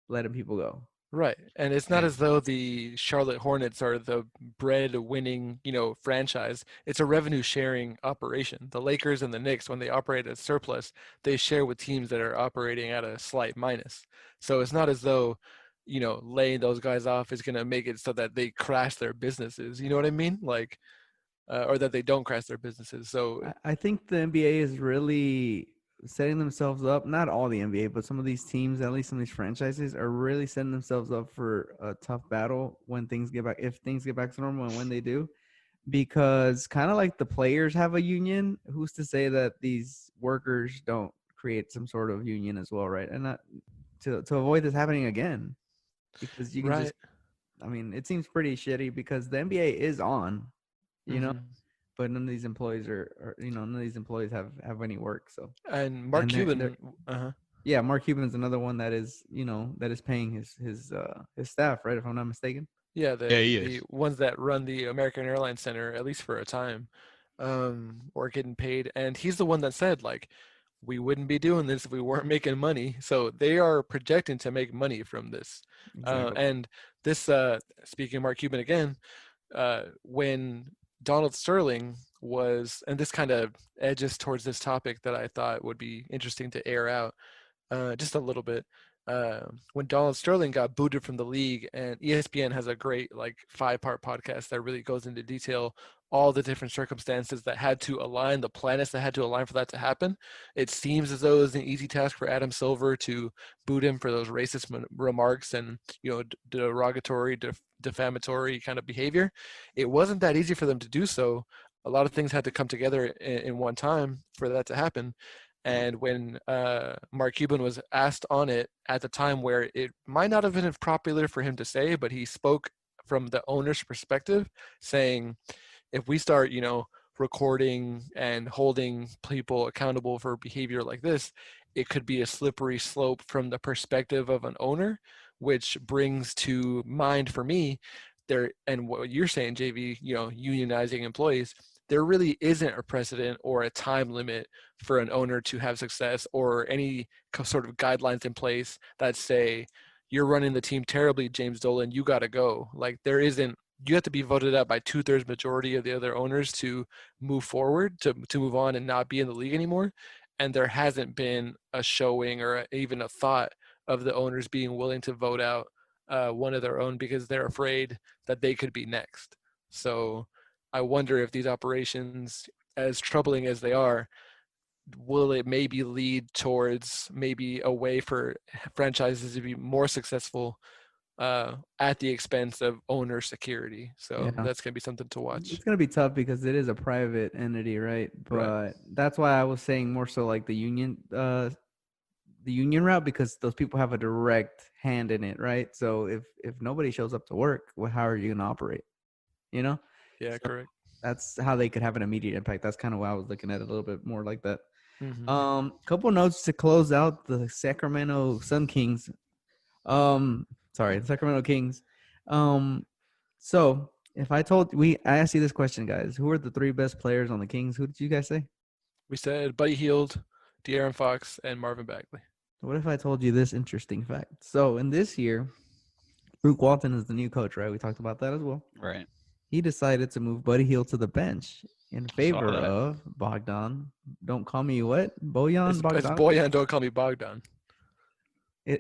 letting people go. right, and it's not Yeah. as though the Charlotte Hornets are the bread-winning, franchise. It's a revenue-sharing operation. The Lakers and the Knicks, when they operate at surplus, they share with teams that are operating at a slight minus. So it's not as though, laying those guys off is going to make it so that they crash their businesses. You know what I mean? Like, or that they don't crash their businesses. So I think the NBA is really setting themselves up. Not all the NBA, but some of these teams, at least some of these franchises, are really setting themselves up for a tough battle when things get back, if things get back to normal, and when they do. Because kind of like the players have a union, who's to say that these workers don't create some sort of union as well, right? And not to avoid this happening again, because you can just, right. I mean, it seems pretty shitty because the NBA is on, you know, Mhm. but none of these employees none of these employees have any work. So, And Mark and they're Cuban, uh-huh. yeah, Mark Cuban's another one that is, that is paying his staff, right? If I'm not mistaken. Yeah, Yeah, the he the is. ones that run the American Airlines Center, at least for a time, or getting paid. And he's the one that said, like, we wouldn't be doing this if we weren't making money. So they are projecting to make money from this. Exactly. And this, speaking of Mark Cuban again, when Donald Sterling was, and this kind of edges towards this topic that I thought would be interesting to air out just a little bit. When Donald Sterling got booted from the league, and ESPN has a great like 5-part podcast that really goes into detail all the different circumstances that had to align, the planets that had to align for that to happen. It seems as though it was an easy task for Adam Silver to boot him for those racist remarks and derogatory, defamatory kind of behavior. It wasn't that easy for them to do so. A lot of things had to come together in one time for that to happen. And when Mark Cuban was asked on it at the time where it might not have been popular for him to say, but he spoke from the owner's perspective, saying, if we start, recording and holding people accountable for behavior like this, it could be a slippery slope from the perspective of an owner, which brings to mind for me there, and what you're saying, JV, unionizing employees, there really isn't a precedent or a time limit for an owner to have success or any sort of guidelines in place that say you're running the team terribly, James Dolan, you got to go. Like there isn't, you have to be voted out by 2/3 majority of the other owners to move forward, to move on and not be in the league anymore. And there hasn't been a showing or even a thought of the owners being willing to vote out one of their own because they're afraid that they could be next. So I wonder if these operations, as troubling as they are, will it maybe lead towards maybe a way for franchises to be more successful at the expense of owner security. So Yeah. that's going to be something to watch. It's gonna be tough because it is a private entity, right? Right. But that's why I was saying more so like the union route, because those people have a direct hand in it, right? So if nobody shows up to work, well, how are you gonna operate? You know? Yeah, So correct. that's how they could have an immediate impact. That's kind of why I was looking at it a little bit more like that. Mm-hmm. Couple notes to close out the Sacramento Sun Kings. The Sacramento Kings. So if I asked you this question, guys, who are the 3 best players on the Kings? Who did you guys say? We said Buddy Hield, De'Aaron Fox, and Marvin Bagley. What if I told you this interesting fact? So in this year, Luke Walton is the new coach, right? We talked about that as well. Right. He decided to move Buddy Hield to the bench in Saw favor that. of Bogdan. Don't call me what? It's Bogdan? Boyan. Don't call me Bogdan.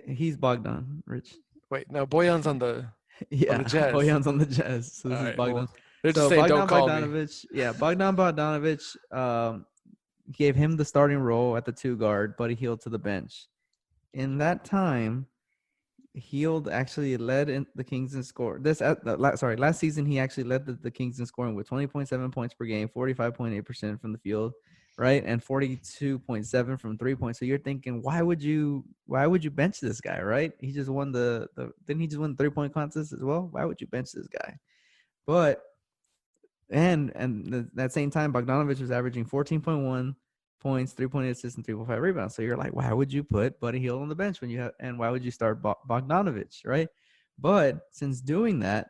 He's Bogdan, Rich. Wait, no, Boyan's on the Yeah, Jazz. Bojan's on the Jazz. So this All is right, Bogdan. well, they're just So saying Bogdan don't call me. Bogdanovic, Bogdan Bogdanovic gave him the starting role at the 2 guard, Buddy Hield to the bench. In that time, Hield actually led in the Kings in score. Last season he actually led the Kings in scoring with 20.7 points per game, 45.8% from the field, right, and 42.7 from 3 points. So you're thinking, why would you bench this guy, right? He just won didn't he just win the 3-point contest as well? Why would you bench this guy? But that same time, Bogdanovic was averaging 14.1 points, 3.8 assists, and 3.5 rebounds. So you're like, why would you put Buddy Hield on the bench and why would you start Bogdanovic, right? But since doing that,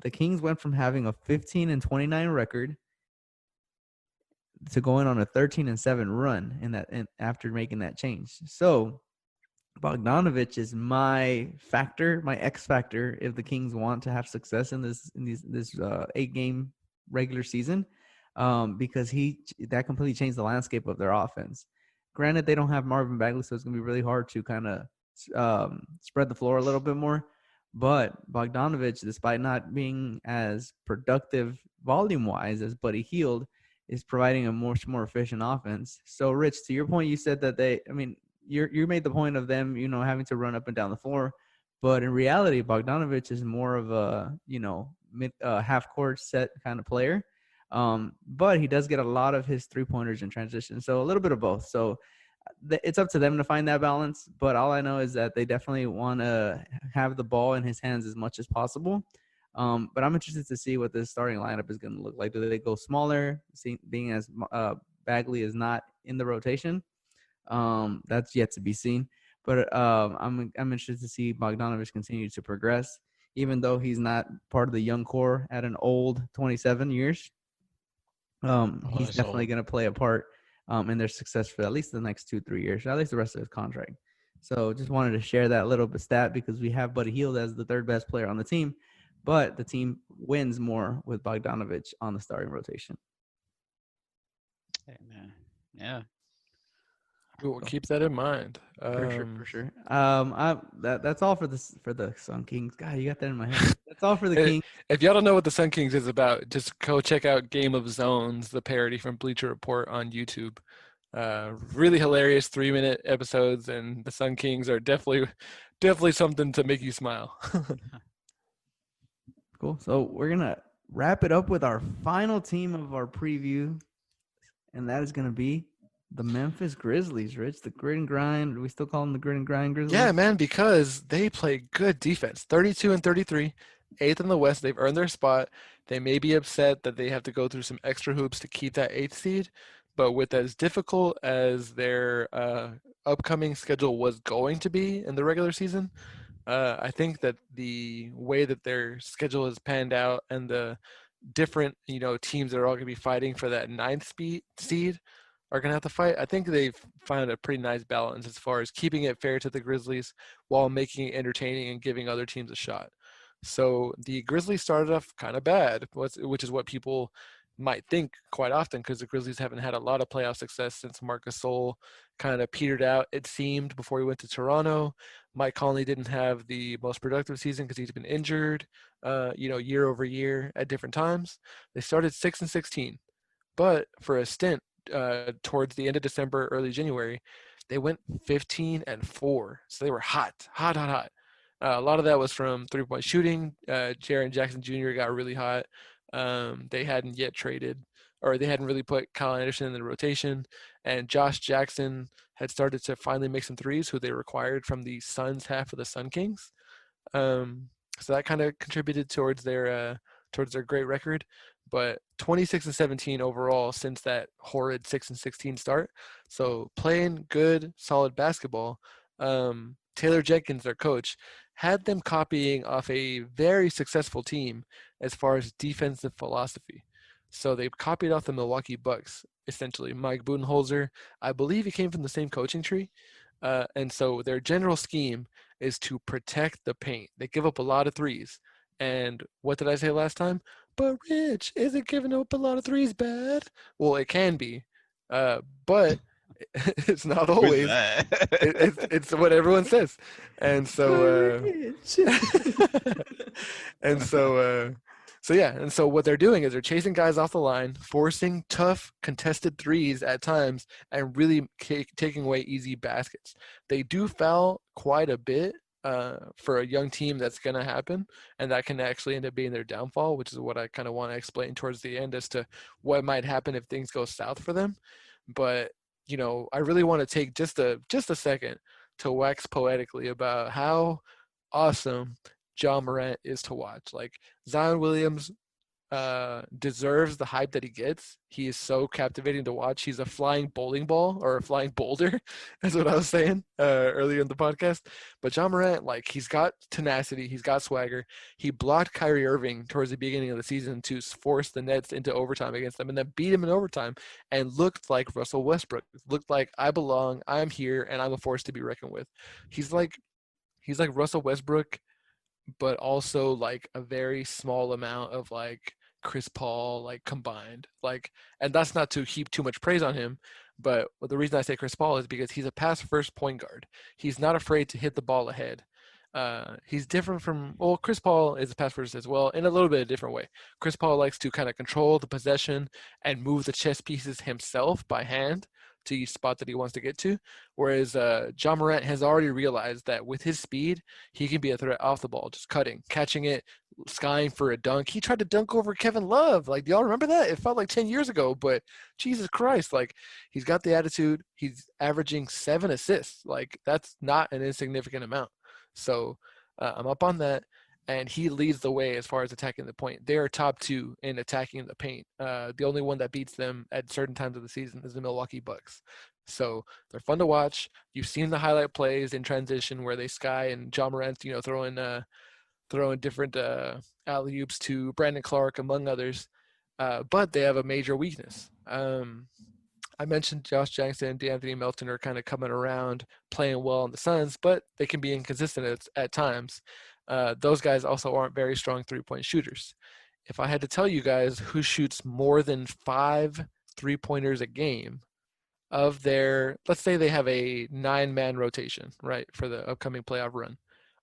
the Kings went from having a 15-29 record to going on a 13-7 run after making that change. So Bogdanovic is my X factor if the Kings want to have success in this 8-game regular season, because that completely changed the landscape of their offense. Granted, they don't have Marvin Bagley, so it's gonna be really hard to kind of spread the floor a little bit more. But Bogdanovic, despite not being as productive volume-wise as Buddy Hield, is providing a much more efficient offense. So, Rich, to your point, you said that you made the point of them, having to run up and down the floor, but in reality, Bogdanovic is more of a, half court set kind of player. But he does get a lot of his 3-pointers in transition. So a little bit of both. So it's up to them to find that balance. But all I know is that they definitely want to have the ball in his hands as much as possible. But I'm interested to see what this starting lineup is going to look like. Do they go smaller, being as Bagley is not in the rotation? That's yet to be seen. But I'm interested to see Bogdanovic continue to progress, even though he's not part of the young core at an old 27 years. He's definitely going to play a part in their success for at least the next 2-3 years, or at least the rest of his contract. So just wanted to share that little bit stat because we have Buddy Hield as the 3rd best player on the team, but the team wins more with Bogdanovic on the starting rotation. Hey, man. Yeah. We'll keep that in mind. For sure. That's all for the Sun Kings. God, you got that in my head. That's all for the Kings. If y'all don't know what the Sun Kings is about, just go check out Game of Zones, the parody from Bleacher Report on YouTube. Really hilarious 3-minute episodes, and the Sun Kings are definitely something to make you smile. Cool. So we're gonna wrap it up with our final team of our preview, and that is gonna be the Memphis Grizzlies, Rich. The grit and grind. We still call them the grit and grind Grizzlies? Yeah, man, because they play good defense. 32-33, 8th in the West. They've earned their spot. They may be upset that they have to go through some extra hoops to keep that 8th seed, but with as difficult as their upcoming schedule was going to be in the regular season, I think that the way that their schedule has panned out and the different teams that are all going to be fighting for that 9th seed are going to have to fight, I think they've found a pretty nice balance as far as keeping it fair to the Grizzlies while making it entertaining and giving other teams a shot. So the Grizzlies started off kind of bad, which is what people might think quite often, because the Grizzlies haven't had a lot of playoff success since Marc Gasol kind of petered out, it seemed, before he went to Toronto. Mike Conley didn't have the most productive season because he's been injured, year over year at different times. They started 6-16, but for a stint towards the end of December, early January, they went 15-4. So they were hot. A lot of that was from 3-point shooting. Jaren Jackson Jr. got really hot. They hadn't yet traded, or they hadn't really put Kyle Anderson in the rotation, and Josh Jackson had started to finally make some threes, who they required from the Suns half of the Sun Kings. So that kind of contributed towards their great record. But 26-17 overall since that horrid 6-16 start. So playing good, solid basketball. Taylor Jenkins, their coach, had them copying off a very successful team as far as defensive philosophy. So they copied off the Milwaukee Bucks, essentially. Mike Budenholzer, I believe he came from the same coaching tree. And so their general scheme is to protect the paint. They give up a lot of threes. And what did I say last time? But Rich, isn't giving up a lot of threes bad? Well, it can be, but it's not Who's always. that? It's what everyone says, and so and so yeah, and so what they're doing is they're chasing guys off the line, forcing tough contested threes at times, and really taking away easy baskets. They do foul quite a bit for a young team. That's going to happen, and that can actually end up being their downfall, which is what I kind of want to explain towards the end as to what might happen if things go south for them. But I really want to take just a second to wax poetically about how awesome Ja Morant is to watch. Like, Zion Williams deserves the hype that he gets. He is so captivating to watch. He's a flying bowling ball, or a flying boulder. That's what I was saying earlier in the podcast. But Ja Morant, like, he's got tenacity. He's got swagger. He blocked Kyrie Irving towards the beginning of the season to force the Nets into overtime against them, and then beat him in overtime, and looked like Russell Westbrook. Looked like, I belong, I'm here, and I'm a force to be reckoned with. He's like Russell Westbrook, but also like a very small amount of like Chris Paul, like, combined. Like, and that's not to heap too much praise on him, but the reason I say Chris Paul is because he's a pass first point guard. He's not afraid to hit the ball ahead. He's different from, well, Chris Paul is a pass first as well, in a little bit of a different way. Chris Paul likes to kind of control the possession and move the chess pieces himself by hand to each spot that he wants to get to, whereas Ja Morant has already realized that with his speed, he can be a threat off the ball, just cutting, catching it, skying for a dunk. He tried to dunk over Kevin Love. Like, do y'all remember that? It felt like 10 years ago, but Jesus Christ, like, he's got the attitude. He's averaging 7 assists. Like, that's not an insignificant amount. So I'm up on that. And he leads the way as far as attacking the point. They are top 2 in attacking the paint. The only one that beats them at certain times of the season is the Milwaukee Bucks. So they're fun to watch. You've seen the highlight plays in transition where they sky and Ja Morant, throwing different alley-oops to Brandon Clark, among others. But they have a major weakness. I mentioned Josh Jackson and DeAnthony Melton are kind of coming around, playing well on the Suns, but they can be inconsistent at times. Those guys also aren't very strong three-point shooters. If I had to tell you guys who shoots more than 5 3-pointers a game of their, let's say they have a 9-man rotation, right, for the upcoming playoff run.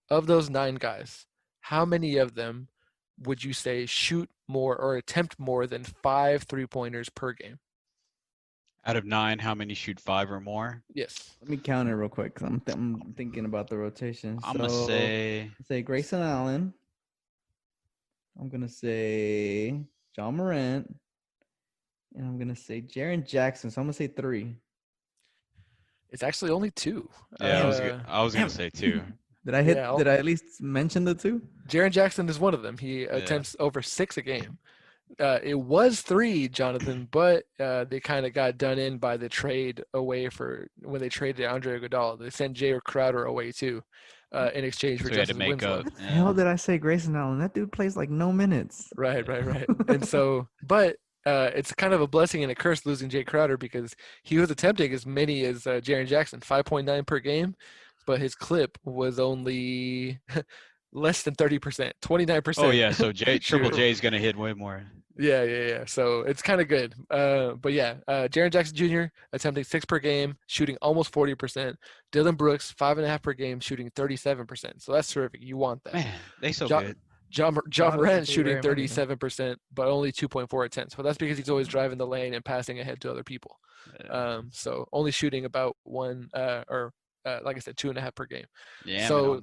Of those 9 guys, how many of them would you say shoot more or attempt more than 5 3-pointers per game? Out of 9, how many shoot 5 or more? Yes. Let me count it real quick, because I'm thinking about the rotation. I'm going to say Grayson Allen. I'm going to say Ja Morant. And I'm going to say Jaren Jackson. So I'm going to say 3. It's actually only 2. Yeah, I was going to say 2. Did I did I at least mention the 2? Jaren Jackson is one of them. He attempts over 6 a game. It was 3, Jonathan, but they kind of got done in by the trade away when they traded Andre Iguodala. They sent Jay Crowder away too, in exchange for Justice Winslow. What the hell did I say, Grayson Allen? That dude plays like no minutes. Right. And so, but it's kind of a blessing and a curse losing Jay Crowder, because he was attempting as many as Jaren Jackson, 5.9 per game, but his clip was only less than 30%, 29%. Oh yeah, so Triple J is going to hit way more. Yeah. So it's kind of good. But yeah, Jaren Jackson Jr. attempting 6 per game, shooting almost 40%. Dylan Brooks, 5.5 per game, shooting 37%. So that's terrific. You want that. Man, they so good. Ja Morant shooting 37%, but only 2.4 attempts. But that's because he's always driving the lane and passing ahead to other people. So only shooting about 1 like I said, 2.5 per game. Yeah. So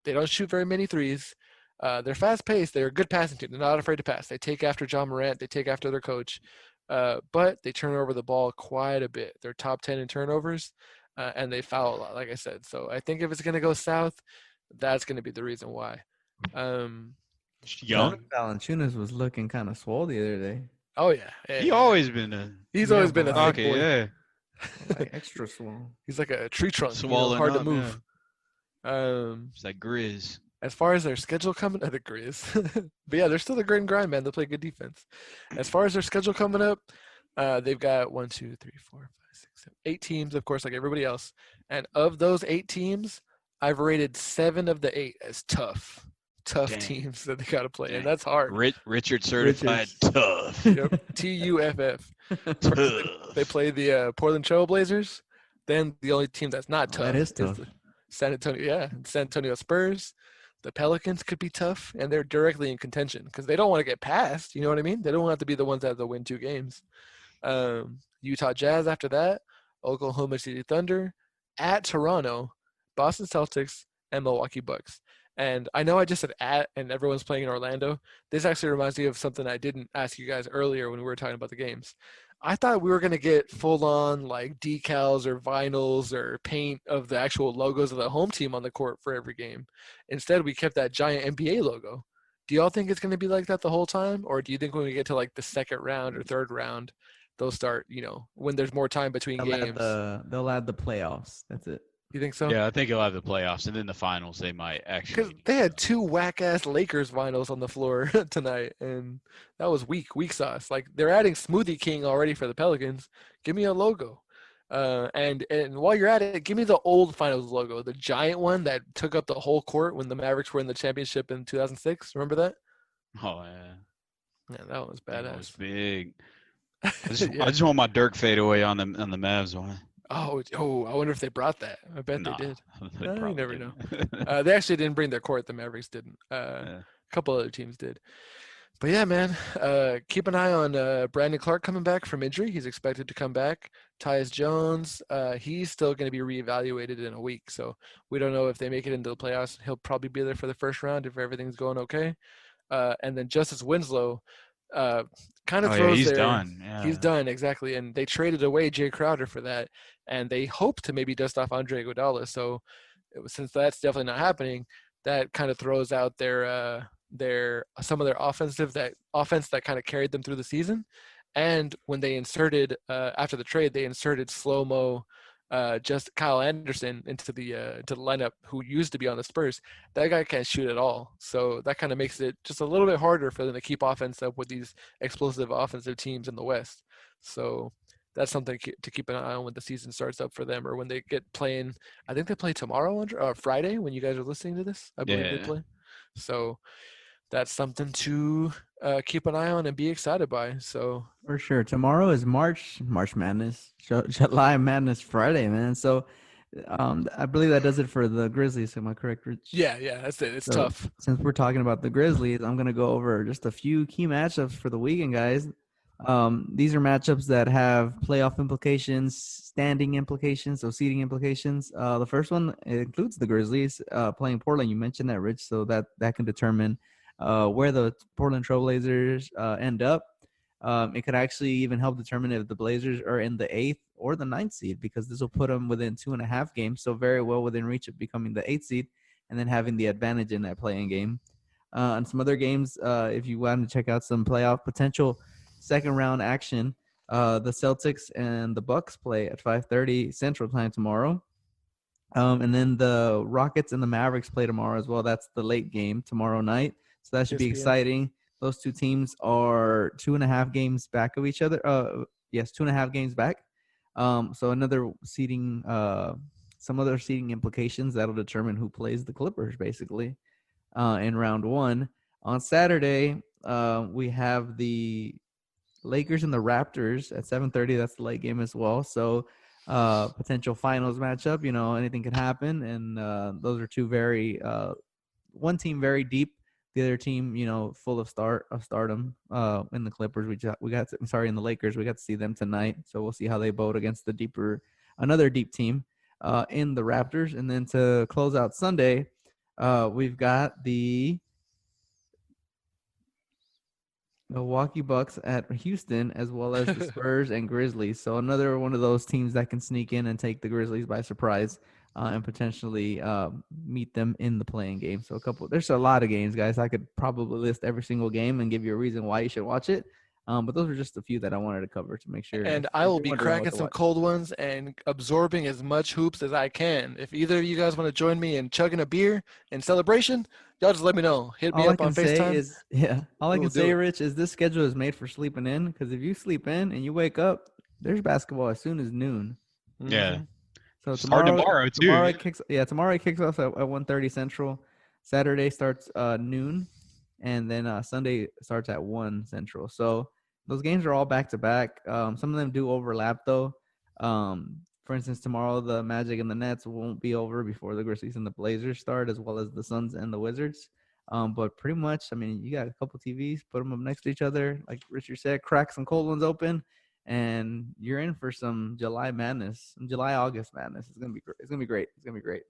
they don't shoot very many threes. They're fast-paced. They're a good passing team. They're not afraid to pass. They take after Ja Morant. They take after their coach. But they turn over the ball quite a bit. They're top 10 in turnovers, and they foul a lot, like I said. So I think if it's going to go south, that's going to be the reason why. Young Valanciunas was looking kind of swole the other day. Oh, yeah. He's always been a thick boy. Yeah. Like extra swole. He's like a tree trunk. Swollen hard up, to move. Yeah. It's like Grizz. As far as their schedule coming, the Grizz. But yeah, they're still the grit and grind, man. They play good defense. As far as their schedule coming up, they've got 1, 2, 3, 4, 5, 6, 7, 8 teams, of course, like everybody else. And of those 8 teams, I've rated 7 of the 8 as tough Dang. teams that they got to play, Dang. and that's hard. Richard certified Richards. tough. Yep, TUFF. Tough. They play the Portland Trail Blazers. Then the only team that's not tough That is is tough. the San Antonio. Yeah, San Antonio Spurs. The Pelicans could be tough, and they're directly in contention because they don't want to get passed. You know what I mean? They don't want to be the ones that have to win 2 games. Utah Jazz after that, Oklahoma City Thunder, at Toronto, Boston Celtics, and Milwaukee Bucks. And I know I just said at, and everyone's playing in Orlando. This actually reminds me of something I didn't ask you guys earlier when we were talking about the games. I thought we were going to get full-on like decals or vinyls or paint of the actual logos of the home team on the court for every game. Instead, we kept that giant NBA logo. Do y'all think it's going to be like that the whole time? Or do you think when we get to like the second round or third round, they'll start, when there's more time between games? They'll add the playoffs. That's it. You think so? Yeah, I think he'll have the playoffs, and then the finals they might Because actually. they had 2 whack-ass Lakers vinyls on the floor tonight, and that was weak sauce. Like, they're adding Smoothie King already for the Pelicans. Give me a logo. And while you're at it, give me the old finals logo, the giant one that took up the whole court when the Mavericks were in the championship in 2006. Remember that? Oh yeah, Yeah, that one was that was badass. big. I Yeah. just want my Dirk fadeaway on the Mavs one. Oh, I wonder if they brought that. I bet Nah, they did. they You probably never know. didn't. They actually didn't bring their court. The Mavericks didn't. Yeah. A couple other teams did. But yeah, man, keep an eye on Brandon Clark coming back from injury. He's expected to come back. Tyus Jones, he's still going to be reevaluated in a week. So we don't know if they make it into the playoffs. He'll probably be there for the first round if everything's going okay. And then Justice Winslow kind of Oh yeah, throws he's their done. Yeah. he's done exactly. And they traded away Jay Crowder for that. And they hope to maybe dust off Andre Iguodala. So since that's definitely not happening, that kind of throws out some of their offense that kind of carried them through the season. And when they inserted after the trade, they inserted slow-mo just Kyle Anderson into the lineup, who used to be on the Spurs. That guy can't shoot at all, so that kind of makes it just a little bit harder for them to keep offense up with these explosive offensive teams in the West. So that's something to keep an eye on when the season starts up for them, or when they get playing. I think they play tomorrow or Friday when you guys are listening to this. I believe they play. So that's something to keep an eye on and be excited by. So For sure. Tomorrow is March Madness, July Madness Friday, man. So I believe that does it for the Grizzlies. Am I correct, Rich? yeah, that's it. It's So, tough. Since we're talking about the Grizzlies, I'm going to go over just a few key matchups for the weekend, guys. These are matchups that have playoff implications, standing implications, so seeding implications. The first one includes the Grizzlies playing Portland. You mentioned that, Rich, so that can determine where the Portland Trail Blazers end up. It could actually even help determine if the Blazers are in the 8th or the 9th seed, because this will put them within 2.5 games, so very well within reach of becoming the 8th seed and then having the advantage in that playing game. And some other games, if you want to check out some playoff potential second round action, the Celtics and the Bucks play at 5:30 Central Time tomorrow. And then the Rockets and the Mavericks play tomorrow as well. That's the late game tomorrow night. So that should be 6 p.m. exciting. Those two teams are 2.5 games back of each other. Yes, 2.5 games back. So another seeding, some other seeding implications that'll determine who plays the Clippers, basically, in round one. On Saturday, we have the Lakers and the Raptors at 7:30. That's the late game as well. So potential finals matchup. Anything can happen, and those are two very one team very deep, the other team full of stardom. In the Clippers, in the Lakers, we got to see them tonight, so we'll see how they vote against another deep team in the Raptors. And then to close out Sunday, we've got the Milwaukee Bucks at Houston, as well as the Spurs and Grizzlies. So another one of those teams that can sneak in and take the Grizzlies by surprise and potentially meet them in the playing game. So there's a lot of games, guys. I could probably list every single game and give you a reason why you should watch it. But those are just a few that I wanted to cover to make sure. And I will be cracking some cold ones and absorbing as much hoops as I can. If either of you guys want to join me in chugging a beer in celebration, y'all just let me know. Hit me up on FaceTime. All I can say, Rich, is this schedule is made for sleeping in, because if you sleep in and you wake up, there's basketball as soon as noon. Yeah. So It's hard to borrow too. Tomorrow it kicks off at 1:30 Central. Saturday starts noon, and then Sunday starts at 1 Central. So those games are all back to back. Some of them do overlap though. For instance, tomorrow the Magic and the Nets won't be over before the Grizzlies and the Blazers start, as well as the Suns and the Wizards. But pretty much, I mean, you got a couple TVs, put them up next to each other, like Richard said, crack some cold ones open, and you're in for some July madness, some July-August madness. It's gonna be great. It's gonna be great. It's gonna be great.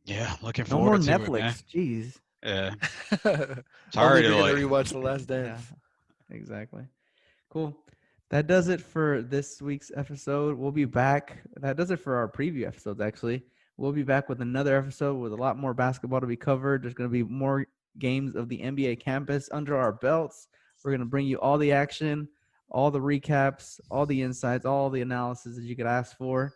Yeah, looking No more forward to Netflix. it, man. Jeez. Yeah, it's Only hard if to you're like. gonna rewatch The Last Dance. Yeah, exactly. Cool. That does it for this week's episode. We'll be back. That does it for our preview episodes, actually. We'll be back with another episode with a lot more basketball to be covered. There's going to be more games of the NBA campus under our belts. We're going to bring you all the action, all the recaps, all the insights, all the analysis that you could ask for.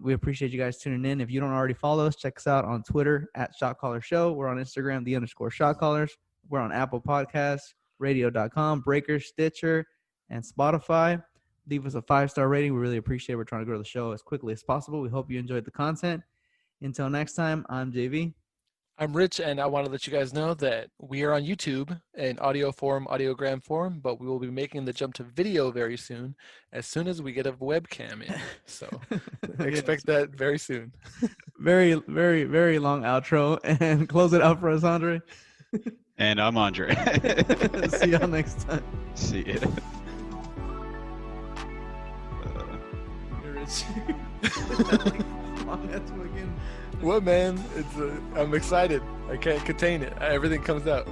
We appreciate you guys tuning in. If you don't already follow us, check us out on Twitter at Shotcaller Show. We're on Instagram, _Shotcallers. We're on Apple Podcasts, radio.com, Breaker, Stitcher, and Spotify. Leave us a 5-star rating. We really appreciate it. We're trying to grow the show as quickly as possible. We hope you enjoyed the content. Until next time, I'm JV. I'm Rich, and I want to let you guys know that we are on YouTube in audio form, audiogram form, but we will be making the jump to video very soon as we get a webcam in. So expect that very soon. Very, very, very long outro. And close it out for us, Andre. And I'm Andre. See y'all next time. See ya. What, man? I'm excited. I can't contain it. Everything comes out.